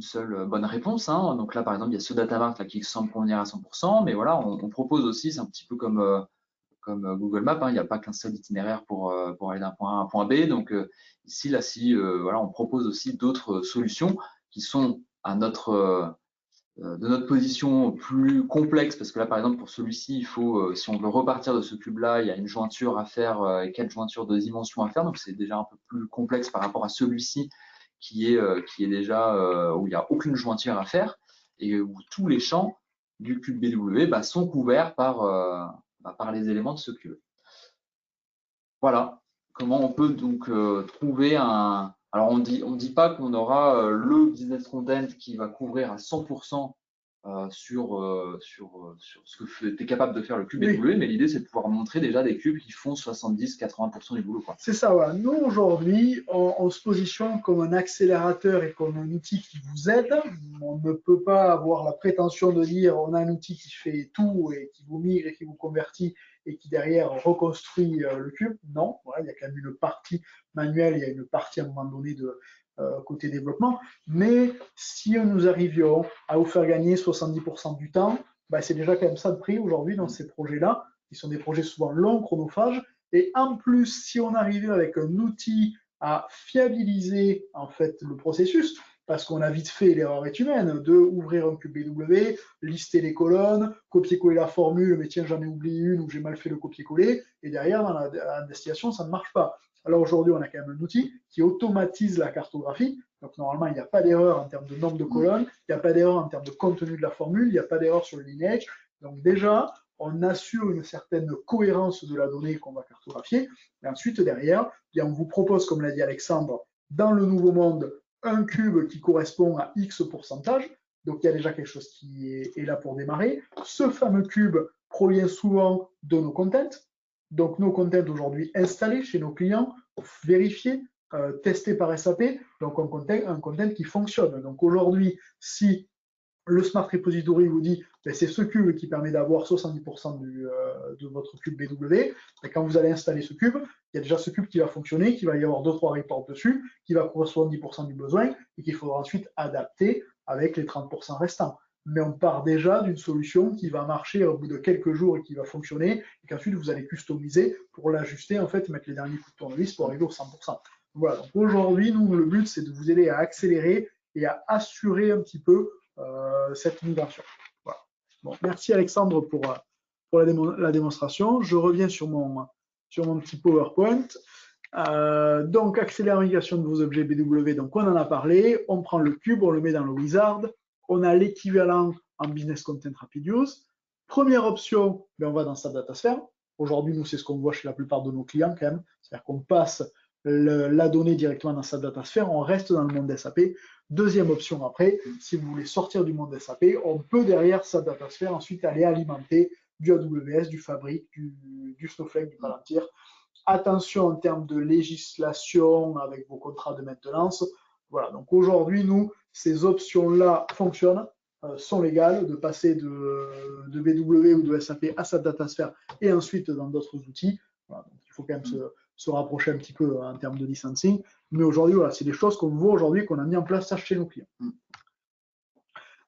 seule bonne réponse, hein. Donc là par exemple il y a ce data mart là qui semble convenir à 100%, mais voilà on propose aussi, c'est un petit peu comme Google Maps, hein, il n'y a pas qu'un seul itinéraire pour aller d'un point A à un point B. Donc ici, là, voilà, on propose aussi d'autres solutions qui sont de notre position plus complexe, parce que là, par exemple, pour celui-ci, il faut, si on veut repartir de ce cube-là, il y a une jointure à faire et 4 jointures de dimensions à faire. Donc c'est déjà un peu plus complexe par rapport à celui-ci qui est déjà où il n'y a aucune jointure à faire et où tous les champs du cube BW sont couverts par les éléments de ce cube. Voilà comment on peut donc trouver un. Alors on dit pas qu'on aura le business content qui va couvrir à 100% sur ce que tu es capable de faire le cube Oui. BW, mais l'idée c'est de pouvoir montrer déjà des cubes qui font 70-80% du boulot, quoi. C'est ça, voilà. Nous, aujourd'hui, on se positionne comme un accélérateur et comme un outil qui vous aide. On ne peut pas avoir la prétention de dire on a un outil qui fait tout et qui vous migre et qui vous convertit et qui derrière reconstruit le cube. Non, voilà, il y a quand même une partie manuelle, il y a une partie à un moment donné de côté développement. Mais si nous arrivions à vous faire gagner 70% du temps, bah, c'est déjà quand même ça de prix aujourd'hui dans ces projets-là, qui sont des projets souvent longs, chronophages. Et en plus, si on arrivait avec un outil à fiabiliser en fait le processus, parce qu'on a vite fait, l'erreur est humaine, de ouvrir un cube BW, lister les colonnes, copier-coller la formule, mais tiens, j'en ai oublié une ou j'ai mal fait le copier-coller, et derrière, dans la destination, ça ne marche pas. Alors aujourd'hui, on a quand même un outil qui automatise la cartographie. Donc normalement, il n'y a pas d'erreur en termes de nombre de colonnes, il n'y a pas d'erreur en termes de contenu de la formule, il n'y a pas d'erreur sur le lineage. Donc déjà, on assure une certaine cohérence de la donnée qu'on va cartographier. Et ensuite, derrière, bien, on vous propose, comme l'a dit Alexandre, dans le nouveau monde, un cube qui correspond à X pourcentage. Donc il y a déjà quelque chose qui est là pour démarrer. Ce fameux cube provient souvent de nos contents. Donc nos contents aujourd'hui installés chez nos clients, vérifiés, testés par SAP. Donc un content qui fonctionne. Donc aujourd'hui, si le Smart Repository vous dit ben, c'est ce cube qui permet d'avoir 70% de votre cube BW. Et quand vous allez installer ce cube, il y a déjà ce cube qui va fonctionner, qu'il va y avoir 2-3 reports dessus, qui va couvrir 70% du besoin et qu'il faudra ensuite adapter avec les 30% restants. Mais on part déjà d'une solution qui va marcher au bout de quelques jours et qui va fonctionner, et qu'ensuite vous allez customiser pour l'ajuster, en fait, mettre les derniers coups de tournevis pour arriver au 100%. Voilà, donc aujourd'hui, nous, le but, c'est de vous aider à accélérer et à assurer un petit peu cette migration. Voilà. Bon, merci Alexandre pour la démonstration. Je reviens sur mon petit PowerPoint. Donc, accélération de vos objets BW, donc on en a parlé. On prend le cube, on le met dans le wizard. On a l'équivalent en Business Content Rapid Use. Première option, ben on va dans sa datasphère. Aujourd'hui, nous, c'est ce qu'on voit chez la plupart de nos clients quand même. C'est-à-dire qu'on passe la donnée directement dans sa datasphère, on reste dans le monde SAP. Deuxième option après, si vous voulez sortir du monde SAP, on peut derrière sa datasphère ensuite aller alimenter du AWS, du Fabric, du Snowflake, du Palantir. Attention en termes de législation avec vos contrats de maintenance. Voilà, donc aujourd'hui, nous, ces options-là fonctionnent, sont légales, de passer de BW ou de SAP à sa datasphère et ensuite dans d'autres outils. Voilà, donc il faut quand même se rapprocher un petit peu en termes de licensing. Mais aujourd'hui, voilà, c'est des choses qu'on voit aujourd'hui, qu'on a mis en place ça chez nos clients.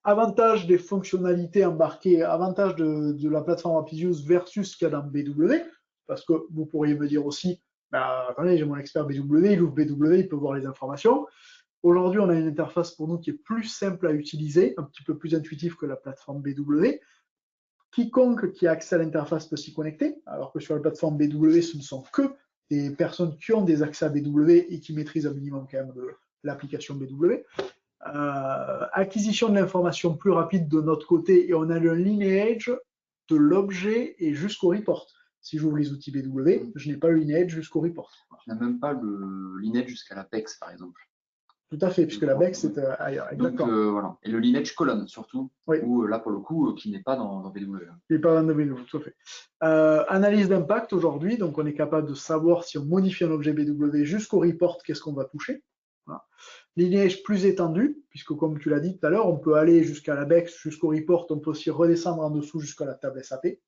Avantage des fonctionnalités embarquées, avantage de la plateforme Rapid Use versus ce qu'il y a dans BW, parce que vous pourriez me dire aussi, bah, attendez, j'ai mon expert BW, il ouvre BW, il peut voir les informations. Aujourd'hui, on a une interface pour nous qui est plus simple à utiliser, un petit peu plus intuitive que la plateforme BW. Quiconque qui a accès à l'interface peut s'y connecter, alors que sur la plateforme BW, ce ne sont que des personnes qui ont des accès à BW et qui maîtrisent un minimum quand même de l'application BW. Acquisition de l'information plus rapide de notre côté et on a le lineage de l'objet et jusqu'au report. Si j'ouvre les outils BW, je n'ai pas le lineage jusqu'au report. Je n'ai même pas le lineage jusqu'à l'Apex, par exemple. Tout à fait, puisque l'Apex c'est ailleurs. Donc voilà. Et le lineage colonne surtout, oui. Où là pour le coup, qui n'est pas dans BW. Il n'est pas dans BW, tout à fait. Analyse d'impact aujourd'hui, donc on est capable de savoir si on modifie un objet BW jusqu'au report, qu'est-ce qu'on va toucher. Voilà. Lineage plus étendu, puisque comme tu l'as dit tout à l'heure, on peut aller jusqu'à l'Apex, jusqu'au report, on peut aussi redescendre en dessous jusqu'à la table SAP.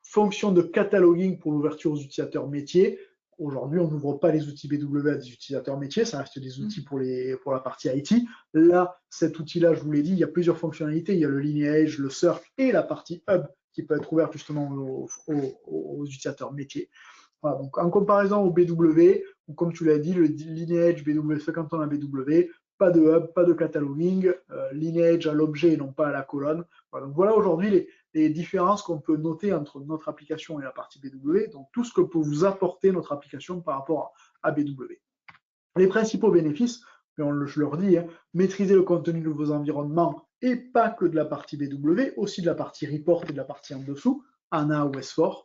Fonction de cataloguing pour l'ouverture aux utilisateurs métiers. Aujourd'hui, on n'ouvre pas les outils BW à des utilisateurs métiers, ça reste des outils pour la partie IT. Là, cet outil-là, je vous l'ai dit, il y a plusieurs fonctionnalités. Il y a le lineage, le search et la partie hub qui peut être ouverte justement aux utilisateurs métiers. Voilà, donc en comparaison au BW, comme tu l'as dit, le lineage BW, c'est quand on a BW, pas de hub, pas de cataloguing, lineage à l'objet et non pas à la colonne. Voilà, donc voilà aujourd'hui les différences qu'on peut noter entre notre application et la partie BW, donc tout ce que peut vous apporter notre application par rapport à BW. Les principaux bénéfices, je leur dis, maîtriser le contenu de vos environnements et pas que de la partie BW, aussi de la partie report et de la partie en dessous, ANA ou S4.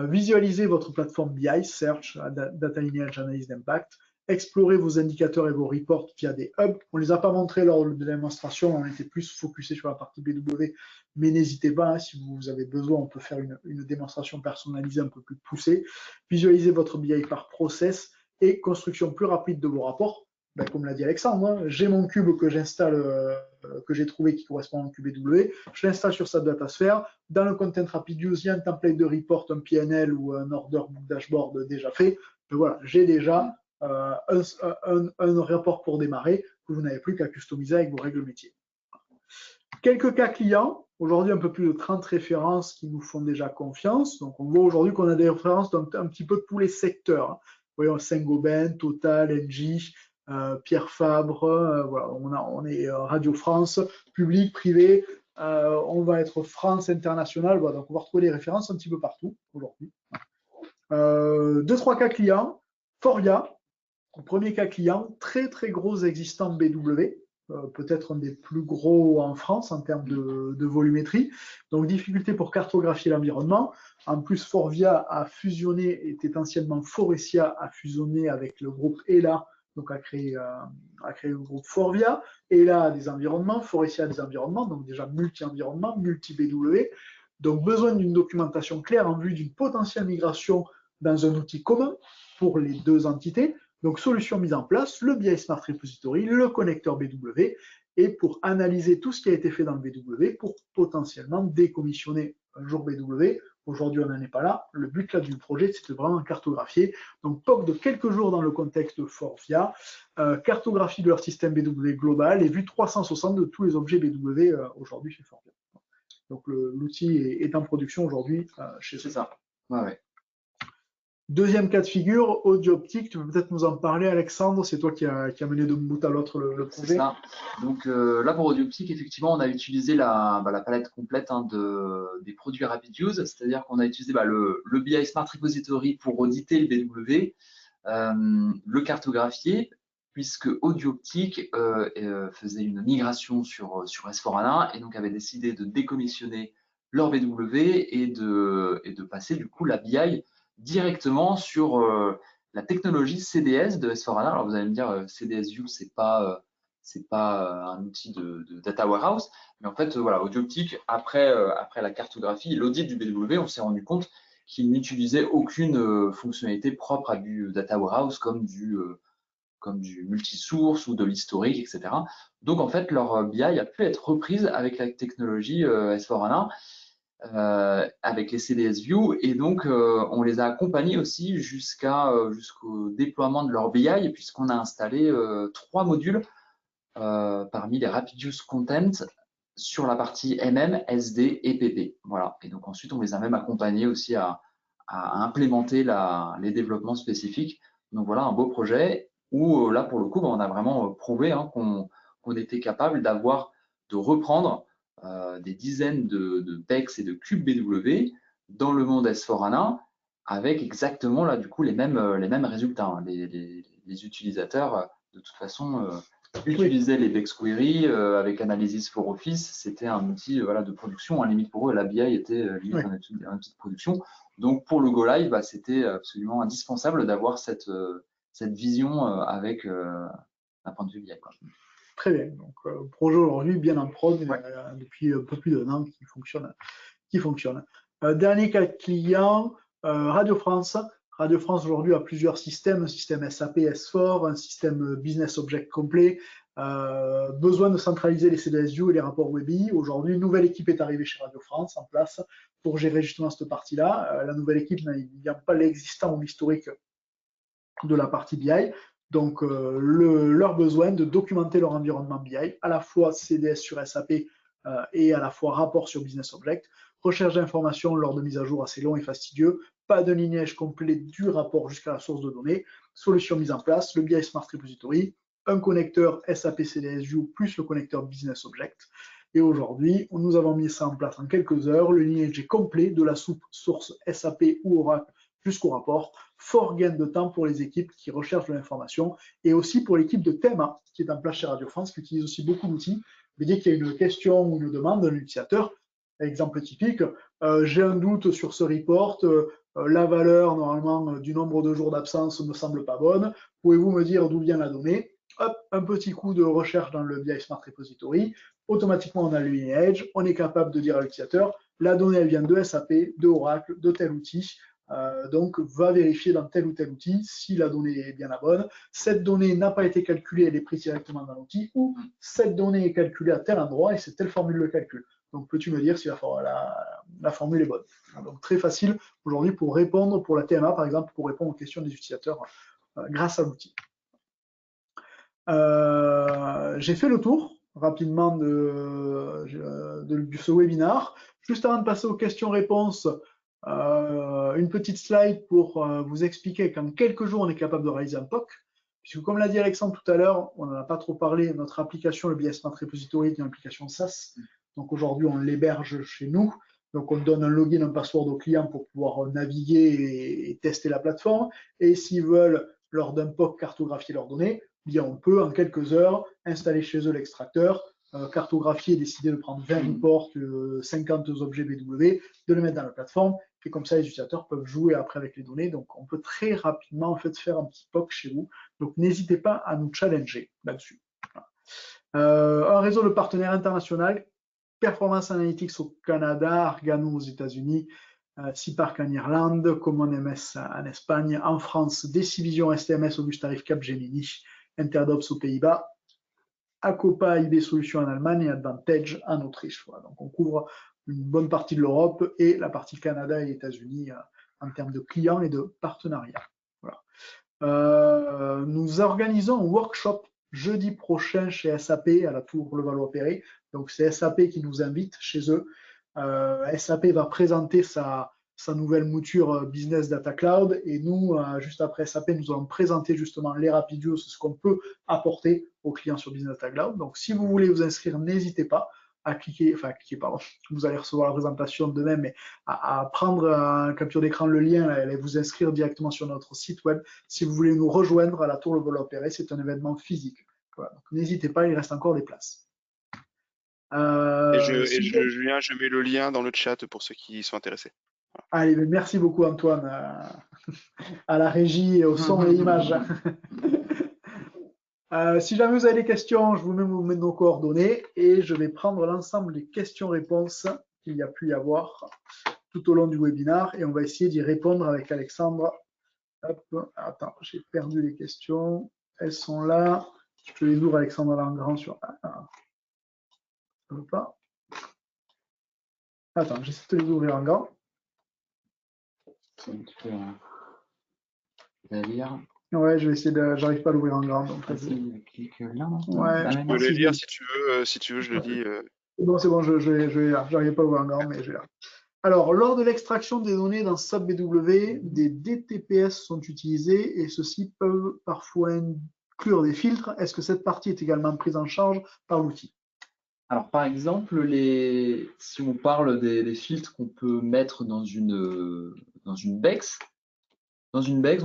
Visualiser votre plateforme BI, Search, Data Lineage, Analyse d'impact, explorer vos indicateurs et vos reports via des hubs. On ne les a pas montrés lors de la démonstration, on était plus focusé sur la partie BW, mais n'hésitez pas, hein, si vous avez besoin, on peut faire une démonstration personnalisée un peu plus poussée. Visualisez votre BI par process et construction plus rapide de vos rapports. Ben, comme l'a dit Alexandre, hein, j'ai mon cube que j'installe, que j'ai trouvé qui correspond à un cube BW, je l'installe sur sa datasphère. Dans le Content Rapid Use, il y a un template de report, un PNL ou un order book dashboard déjà fait. Mais voilà, j'ai déjà un rapport pour démarrer que vous n'avez plus qu'à customiser avec vos règles métiers. Quelques cas clients. Aujourd'hui, un peu plus de 30 références qui nous font déjà confiance. Donc, on voit aujourd'hui qu'on a des références d'un petit peu de tous les secteurs. Voyons Saint-Gobain, Total, Engie, Pierre Fabre, voilà, on est Radio France, public, privé, on va être France International, voilà, donc on va retrouver des références un petit peu partout aujourd'hui. 2-3 cas clients, Forvia, premier cas client, très très gros existant BW, peut-être un des plus gros en France en termes de volumétrie, donc difficulté pour cartographier l'environnement. En plus, Forvia a fusionné, était anciennement Forestia, a fusionné avec le groupe ELA, donc a créé le groupe Forvia. ELA a des environnements, Forestia a des environnements, donc déjà multi-environnement, multi-BW. Donc besoin d'une documentation claire en vue d'une potentielle migration dans un outil commun pour les deux entités. Donc solution mise en place, le BI Smart Repository, le connecteur BW, et pour analyser tout ce qui a été fait dans le BW pour potentiellement décommissionner un jour BW. Aujourd'hui, on n'en est pas là. Le but là du projet, c'est de vraiment cartographier. Donc, POC de quelques jours dans le contexte Forvia, cartographie de leur système BW global et vue 360 de tous les objets BW aujourd'hui chez Forvia. Donc, l'outil est en production aujourd'hui chez eux. C'est ça. Ouais. Deuxième cas de figure, audio optique. Tu peux peut-être nous en parler, Alexandre. C'est toi qui a mené de bout à l'autre le projet. C'est ça. Donc là, pour audio optique, effectivement, on a utilisé la palette complète des produits Rapid Use, c'est-à-dire qu'on a utilisé le BI Smart Repository pour auditer le BW, le cartographier, puisque audio optique faisait une migration sur S4HANA et donc avait décidé de décommissionner leur BW et de passer du coup la BI directement sur la technologie CDS de S4HANA. Alors vous allez me dire, CDS View, c'est pas un outil de data warehouse, mais en fait, voilà, AudioOptic, après la cartographie et l'audit du BW, on s'est rendu compte qu'ils n'utilisaient aucune fonctionnalité propre à du data warehouse comme du multisource ou de l'historique, etc. Donc en fait, leur BI a pu être reprise avec la technologie S4HANA, avec les CDS View, et donc on les a accompagnés aussi jusqu'au déploiement de leur BI, puisqu'on a installé 3 modules parmi les Rapid Use Content sur la partie MM, SD et PP. Voilà. Et donc ensuite, on les a même accompagnés aussi à implémenter les développements spécifiques. Donc voilà, un beau projet où là, pour le coup, on a vraiment prouvé qu'on était capable de reprendre des dizaines de PEX et de cubes BW dans le monde S4HANA avec exactement là, du coup, les mêmes résultats. Les utilisateurs, de toute façon, utilisaient les BEX Query avec Analysis for Office. C'était un outil de production. Limite pour eux, la BI était limite un outil de production. Donc pour le Go Live, c'était absolument indispensable d'avoir cette vision avec un point de vue BI. Quoi. Très bien. Donc, projet aujourd'hui bien en prod depuis un peu plus d'un an qui fonctionne. Dernier cas client, Radio France. Radio France aujourd'hui a plusieurs systèmes, un système SAP S4, un système Business Object complet, besoin de centraliser les CDS View et les rapports WebI. Aujourd'hui, une nouvelle équipe est arrivée chez Radio France en place pour gérer justement cette partie-là. La nouvelle équipe n'a pas l'existant ou l'historique de la partie BI. Donc, leur besoin de documenter leur environnement BI, à la fois CDS sur SAP et à la fois rapport sur Business Object. Recherche d'informations lors de mise à jour assez long et fastidieux. Pas de lignage complet du rapport jusqu'à la source de données. Solution mise en place, le BI Smart Repository, un connecteur SAP CDS View plus le connecteur Business Object. Et aujourd'hui, nous avons mis ça en place en quelques heures. Le lignage est complet de la source SAP ou Oracle jusqu'au rapport. Fort gain de temps pour les équipes qui recherchent de l'information et aussi pour l'équipe de TMA qui est en place chez Radio France, qui utilise aussi beaucoup d'outils. Mais dès qu'il y a une question ou une demande d'un utilisateur, exemple typique, j'ai un doute sur ce report, la valeur normalement du nombre de jours d'absence me semble pas bonne. Pouvez-vous me dire d'où vient la donnée? Hop, un petit coup de recherche dans le BI Smart Repository. Automatiquement, on a le lineage. On est capable de dire à l'utilisateur, la donnée, elle vient de SAP, de Oracle, de tel outil. Donc, va vérifier dans tel ou tel outil si la donnée est bien la bonne. Cette donnée n'a pas été calculée, elle est prise directement dans l'outil, ou cette donnée est calculée à tel endroit et c'est telle formule de calcul. Donc, peux-tu me dire si la formule est bonne? Donc, très facile aujourd'hui pour répondre, pour la TMA par exemple, pour répondre aux questions des utilisateurs grâce à l'outil. J'ai fait le tour rapidement de ce webinaire. Juste avant de passer aux questions-réponses, une petite slide pour vous expliquer qu'en quelques jours, on est capable de réaliser un POC. Puisque comme l'a dit Alexandre tout à l'heure, on n'en a pas trop parlé, notre application, le BI Smart Repository, est une application SaaS. Donc aujourd'hui, on l'héberge chez nous. Donc on donne un login, un password aux clients pour pouvoir naviguer et tester la plateforme. Et s'ils veulent, lors d'un POC, cartographier leurs données, bien on peut en quelques heures installer chez eux l'extracteur, cartographier, décider de prendre 20 reports, 50 objets BW, de le mettre dans la plateforme, et comme ça les utilisateurs peuvent jouer après avec les données. Donc on peut très rapidement en fait faire un petit POC chez vous. Donc n'hésitez pas à nous challenger là-dessus. Un réseau de partenaires internationaux, Performance Analytics au Canada, Argano aux États-Unis, CIPARC en Irlande, Common MS en Espagne, en France, Decivision STMS Auguste Tarif Capgemini, Interdops aux Pays-Bas, Acopa IB Solutions en Allemagne et Advantage en Autriche. Voilà. Donc on couvre une bonne partie de l'Europe et la partie Canada et États-Unis en termes de clients et de partenariats. Voilà. Nous organisons un workshop jeudi prochain chez SAP à la Tour Levallois-Perret. Donc c'est SAP qui nous invite chez eux. SAP va présenter sa nouvelle mouture Business Data Cloud et nous, juste après SAP, nous allons présenter justement les Rapidios, ce qu'on peut apporter aux clients sur Business Data Cloud. Donc si vous voulez vous inscrire, n'hésitez pas à cliquer, pardon, vous allez recevoir la présentation demain, mais à prendre un capture d'écran, le lien, et vous inscrire directement sur notre site web. Si vous voulez nous rejoindre à la Tour Levallois-Perret, c'est un événement physique. Voilà. Donc n'hésitez pas, il reste encore des places. Julien, je mets le lien dans le chat pour ceux qui sont intéressés. Allez, merci beaucoup Antoine, à la régie, au son et l'image. Si jamais vous avez des questions, je vous mets nos coordonnées et je vais prendre l'ensemble des questions-réponses qu'il y a pu y avoir tout au long du webinaire et on va essayer d'y répondre avec Alexandre. Hop, attends, j'ai perdu les questions. Elles sont là. Je les ouvre Alexandre Langrand sur... Je ne veux pas. Attends, j'essaie de les ouvrir en grand. Tu peux la lire. Ouais, je vais essayer de. J'arrive pas à l'ouvrir en grand. Donc clique là. Ouais, je peux le lire si tu veux. Si tu veux, je le lis. C'est bon, je vais là. J'arrive pas à l'ouvrir en grand, mais je vais là. Alors, lors de l'extraction des données dans SAP BW, des DTPS sont utilisés et ceux-ci peuvent parfois inclure des filtres. Est-ce que cette partie est également prise en charge par l'outil? Alors, par exemple, si on parle des filtres qu'on peut mettre dans une BEX, on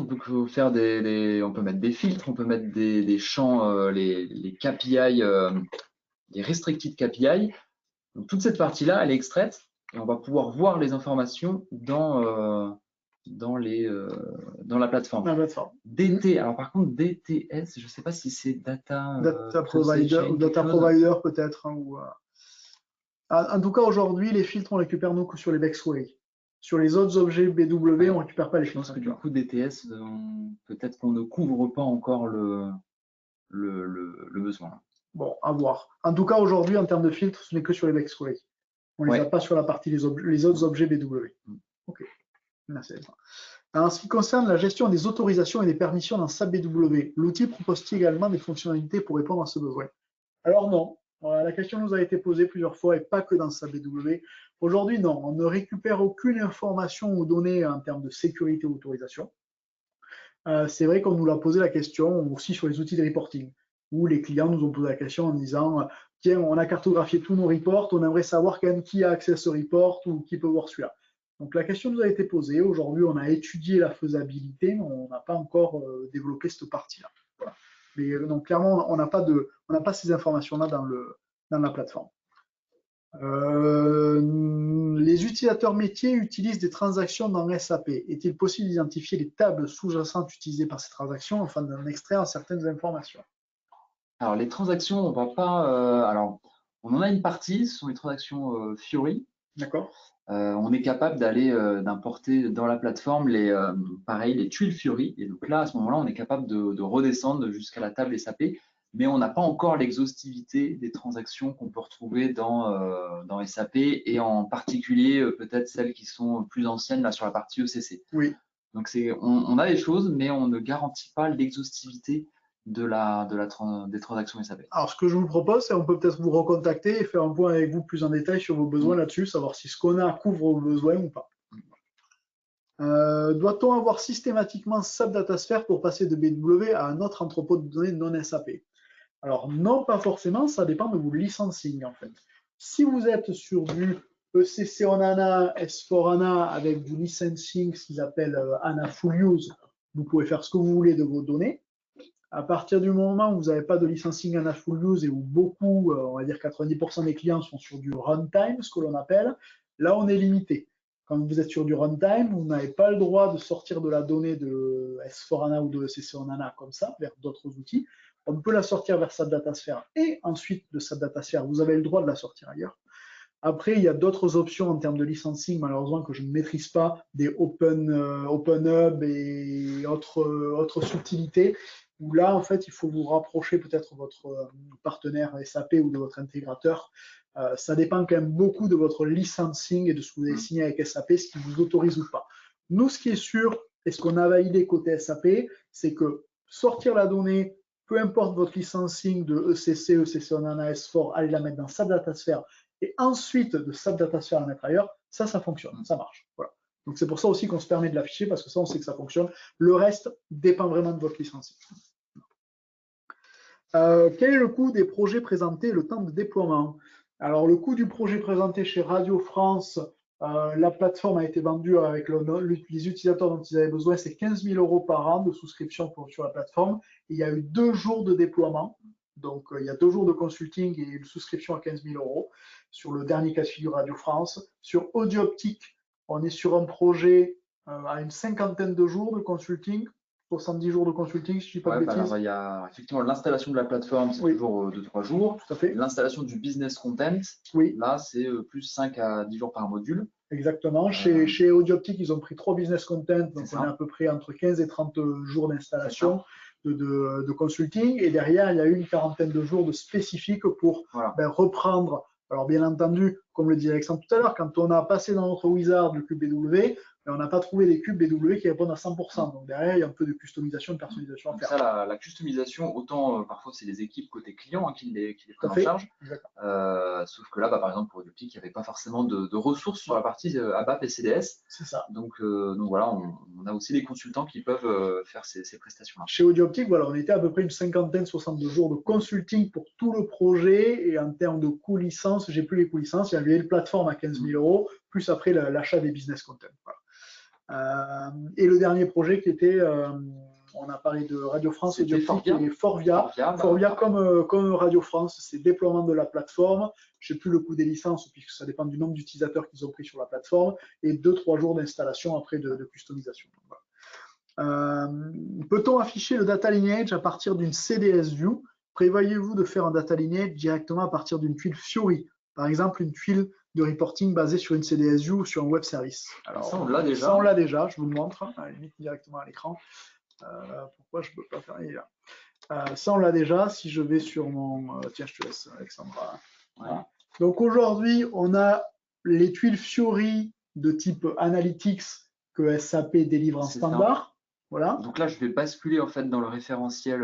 peut faire on peut mettre des filtres, on peut mettre des champs, les KPI, les restricted KPI. Donc, toute cette partie-là, elle est extraite et on va pouvoir voir les informations dans la plateforme. DT, alors par contre, DTS, je ne sais pas si c'est Data Provider ou Data Provider peut-être. Hein, en tout cas, aujourd'hui, les filtres, on récupère nous que sur les BEXWay. Sur les autres objets BW, on ne récupère pas les filtres. Je pense que du coup, DTS, peut-être qu'on ne couvre pas encore le besoin. Bon, à voir. En tout cas, aujourd'hui, en termes de filtres, ce n'est que sur les BEXWay. On ne les a pas sur la partie les autres objets BW. Ok. Merci. En ce qui concerne la gestion des autorisations et des permissions dans SAP BW, l'outil propose-t-il également des fonctionnalités pour répondre à ce besoin? Alors non. La question nous a été posée plusieurs fois et pas que dans SAP BW. Aujourd'hui, non. On ne récupère aucune information ou données en termes de sécurité ou autorisation. C'est vrai qu'on nous l'a posé la question aussi sur les outils de reporting, où les clients nous ont posé la question en disant tiens, on a cartographié tous nos reports, on aimerait savoir quand même qui a accès à ce report ou qui peut voir celui-là. Donc la question nous a été posée. Aujourd'hui, on a étudié la faisabilité, mais on n'a pas encore développé cette partie-là. Voilà. Mais donc clairement, on n'a pas ces informations-là dans la plateforme. Les utilisateurs métiers utilisent des transactions dans SAP. Est-il possible d'identifier les tables sous-jacentes utilisées par ces transactions afin d'en extraire certaines informations? Alors, les transactions, on va pas. Alors, on en a une partie, ce sont les transactions Fiori. D'accord. On est capable d'importer dans la plateforme pareil, les tuiles Fiori. Et donc là, à ce moment-là, on est capable de redescendre jusqu'à la table SAP, mais on n'a pas encore l'exhaustivité des transactions qu'on peut retrouver dans SAP et en particulier peut-être celles qui sont plus anciennes là sur la partie ECC. Oui. Donc on a des choses, mais on ne garantit pas l'exhaustivité des transactions SAP. Alors, ce que je vous propose, c'est qu'on peut peut-être vous recontacter et faire un point avec vous plus en détail sur vos besoins là-dessus, savoir si ce qu'on a couvre vos besoins ou pas. Doit-on avoir systématiquement SAP DataSphere pour passer de BW à un autre entrepôt de données non SAP? Alors non, pas forcément, ça dépend de vos licensing en fait. Si vous êtes sur du ECC on ANA, S4 ANA avec du licensing, ce qu'ils appellent ANA Full Use, vous pouvez faire ce que vous voulez de vos données. À partir du moment où vous n'avez pas de licensing ANA Full Use et où beaucoup, on va dire 90% des clients sont sur du runtime, ce que l'on appelle, là on est limité. Quand vous êtes sur du runtime, vous n'avez pas le droit de sortir de la donnée de S4ANA ou de ECC on ANA comme ça, vers d'autres outils. On peut la sortir vers SAP DataSphere et ensuite de SAP DataSphere, vous avez le droit de la sortir ailleurs. Après, il y a d'autres options en termes de licensing, malheureusement, que je ne maîtrise pas, des Open Hub et autres subtilités, où là, en fait, il faut vous rapprocher peut-être de votre partenaire SAP ou de votre intégrateur. Ça dépend quand même beaucoup de votre licensing et de ce que vous avez signé avec SAP, ce qui vous autorise ou pas. Nous, ce qui est sûr, et ce qu'on a validé côté SAP, c'est que sortir la donnée, peu importe votre licensing de ECC, ECC on ANA S4, allez la mettre dans SAP DataSphere et ensuite de SAP DataSphere la mettre ailleurs, ça fonctionne, ça marche. Voilà. Donc c'est pour ça aussi qu'on se permet de l'afficher parce que ça, on sait que ça fonctionne. Le reste dépend vraiment de votre licence. Quel est le coût des projets présentés et le temps de déploiement? Alors le coût du projet présenté chez Radio France, la plateforme a été vendue avec les utilisateurs dont ils avaient besoin, c'est 15 000 € par an de souscription sur la plateforme. Et il y a eu 2 jours de déploiement. Donc, il y a 2 jours de consulting et une souscription à 15 000 € sur le dernier cas de figure Radio France. Sur AudioOptique, on est sur un projet à une cinquantaine de jours de consulting, 70 jours de consulting, si je ne dis pas de bêtises. Il y a effectivement l'installation de la plateforme, c'est toujours 2-3 jours. Tout à fait. L'installation du business content, là, c'est plus 5 à 10 jours par module. Exactement. Chez AudioOptique, ils ont pris 3 business content, donc on est à peu près entre 15 et 30 jours d'installation. De consulting, et derrière il y a eu une quarantaine de jours de spécifiques pour reprendre. Alors bien entendu, comme le disait Alexandre tout à l'heure, quand on a passé dans notre wizard le cube BW, on n'a pas trouvé des cubes BW qui répondent à 100%. Donc derrière, il y a un peu de customisation, de personnalisation à faire. Ça, la customisation, autant parfois c'est les équipes côté client qui les prennent en charge. Sauf que là, par exemple, pour AudioOptique, il n'y avait pas forcément de ressources sur la partie ABAP et CDS. C'est ça. Donc voilà, on a aussi des consultants qui peuvent faire ces prestations-là. Chez AudioOptique, voilà, on était à peu près une cinquantaine, 62 jours de consulting pour tout le projet. Et en termes de coût licence, j'ai plus les coûts licence. Il y avait une plateforme à 15 000 €, plus après l'achat des business content. Voilà. Et le dernier projet qui était, on a parlé de Radio France, AudioOptique et Forvia. Forvia comme Radio France, c'est déploiement de la plateforme. Je ne sais plus le coût des licences, puisque ça dépend du nombre d'utilisateurs qu'ils ont pris sur la plateforme, et 2-3 jours d'installation après de customisation. Voilà. Peut-on afficher le data lineage à partir d'une CDS View? Prévoyez-vous de faire un data lineage directement à partir d'une tuile Fiori? Par exemple, une tuile de reporting basée sur une CDS View ou sur un web service. Alors, ça, on l'a déjà. Ça, on l'a déjà, je vous le montre, à la limite directement à l'écran. Pourquoi je ne peux pas faire là? Ça, on l'a déjà. Si je vais sur mon... tiens, je te laisse, Alexandra. Voilà. Donc aujourd'hui, on a les tuiles Fiori de type Analytics que SAP délivre en standard. Voilà. Donc là, je vais basculer en fait dans le référentiel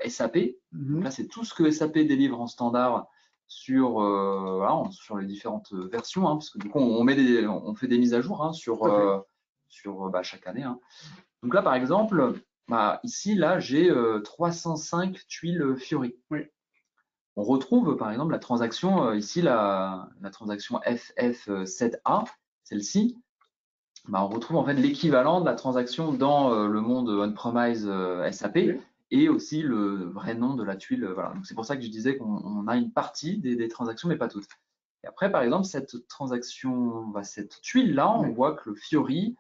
SAP. Donc là, c'est tout ce que SAP délivre en standard sur les différentes versions, parce que du coup, on fait des mises à jour sur chaque année. Donc là, par exemple, ici, là, j'ai 305 tuiles Fiori. Oui. On retrouve, par exemple, la transaction, ici, la transaction FF7A, celle-ci. On retrouve en fait l'équivalent de la transaction dans le monde on-premise SAP et aussi le vrai nom de la tuile. Voilà. Donc c'est pour ça que je disais qu'on a une partie des transactions, mais pas toutes. Et après, par exemple, cette transaction, cette tuile-là, on voit que le Fiori,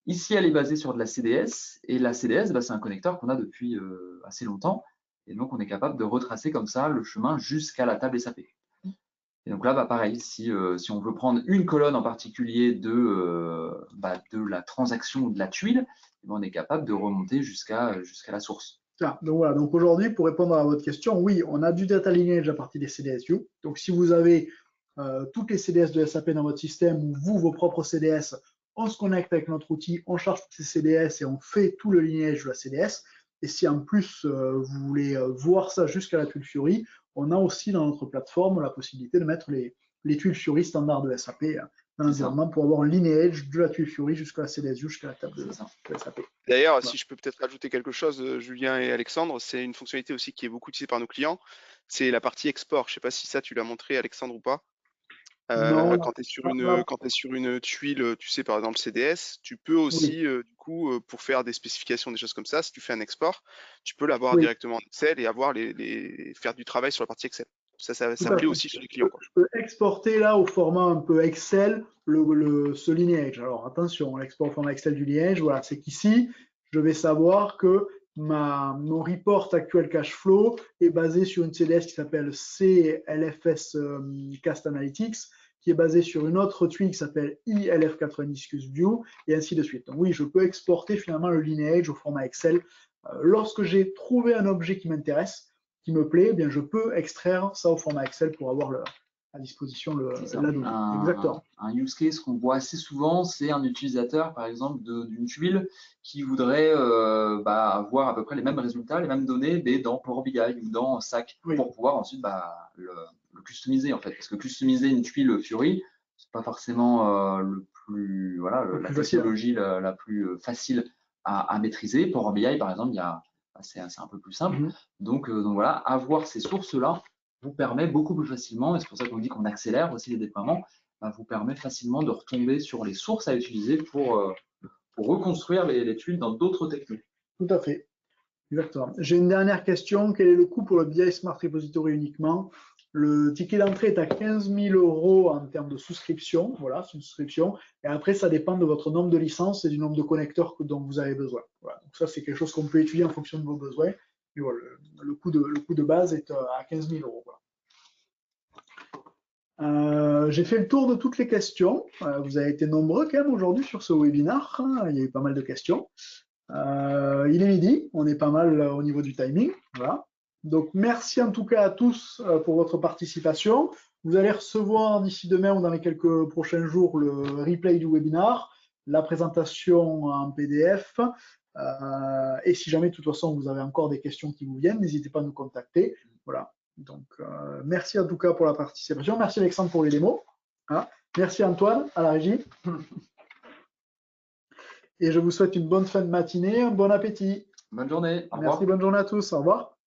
ici, elle est basée sur de la CDS. Et la CDS, c'est un connecteur qu'on a depuis assez longtemps. Et donc, on est capable de retracer comme ça le chemin jusqu'à la table SAP. Et donc là, pareil, si on veut prendre une colonne en particulier de la transaction ou de la tuile, on est capable de remonter jusqu'à la source. Donc voilà, donc aujourd'hui, pour répondre à votre question, oui, on a du data lineage à partir des CDS-View. Donc si vous avez toutes les CDS de SAP dans votre système ou vous, vos propres CDS, on se connecte avec notre outil, on charge toutes ces CDS et on fait tout le lineage de la CDS. Et si en plus vous voulez voir ça jusqu'à la tuile Fiori, on a aussi dans notre plateforme la possibilité de mettre les tuiles Fiori standard de SAP dans l'environnement pour avoir un lineage de la tuile Fiori jusqu'à la CDS-View, jusqu'à la table de SAP. D'ailleurs, Voilà. si je peux peut-être ajouter quelque chose, Julien et Alexandre, c'est une fonctionnalité aussi qui est beaucoup utilisée par nos clients, c'est la partie export. Je ne sais pas si ça, tu l'as montré, Alexandre, ou pas. Non, Quand tu es sur une tuile, tu sais, par exemple CDS, tu peux aussi, du coup, pour faire des spécifications, des choses comme ça, si tu fais un export, tu peux l'avoir directement en Excel et avoir faire du travail sur la partie Excel. Ça plaît aussi chez les clients, quoi. Je peux exporter là au format un peu Excel ce lineage. Alors attention, l'export au format Excel du lineage, voilà, c'est qu'ici, je vais savoir que mon report actuel cash flow est basé sur une CDS qui s'appelle CLFS Cast Analytics, qui est basée sur une autre tuile qui s'appelle ILF90 View, et ainsi de suite. Donc oui, je peux exporter finalement le lineage au format Excel. Lorsque j'ai trouvé un objet qui m'intéresse, qui me plaît, eh bien je peux extraire ça au format Excel pour avoir à disposition la donnée. Exactement. Un use case qu'on voit assez souvent, c'est un utilisateur, par exemple, d'une tuile qui voudrait avoir à peu près les mêmes résultats, les mêmes données, mais dans Power BI ou dans SAC, pour pouvoir ensuite le customiser, en fait. Parce que customiser une tuile Fiori, c'est pas forcément la technologie la plus facile à maîtriser. Power BI, par exemple, c'est un peu plus simple. Donc voilà, avoir ces sources-là vous permet beaucoup plus facilement, et c'est pour ça qu'on dit qu'on accélère aussi les déploiements, vous permet facilement de retomber sur les sources à utiliser pour reconstruire les tuiles dans d'autres techniques. Tout à fait. Exactement. J'ai une dernière question. Quel est le coût pour le BI Smart Repository uniquement? Le ticket d'entrée est à 15 000 € en termes de souscription. Voilà, c'est une souscription. Et après, ça dépend de votre nombre de licences et du nombre de connecteurs dont vous avez besoin. Voilà. Donc ça, c'est quelque chose qu'on peut étudier en fonction de vos besoins. Mais voilà, le coût de base est à 15 000 €. Voilà. J'ai fait le tour de toutes les questions. Vous avez été nombreux quand même aujourd'hui sur ce webinaire. Il y a eu pas mal de questions. Il est midi, on est pas mal au niveau du timing. Voilà. Donc merci en tout cas à tous pour votre participation. Vous allez recevoir d'ici demain ou dans les quelques prochains jours le replay du webinaire, la présentation en PDF. Et si jamais de toute façon vous avez encore des questions qui vous viennent, n'hésitez pas à nous contacter. Voilà. Donc merci en tout cas pour la participation. Merci Alexandre pour les démos. Hein. Merci Antoine à la régie. Et je vous souhaite une bonne fin de matinée, un bon appétit. Bonne journée. Au revoir. Merci, bonne journée à tous. Au revoir.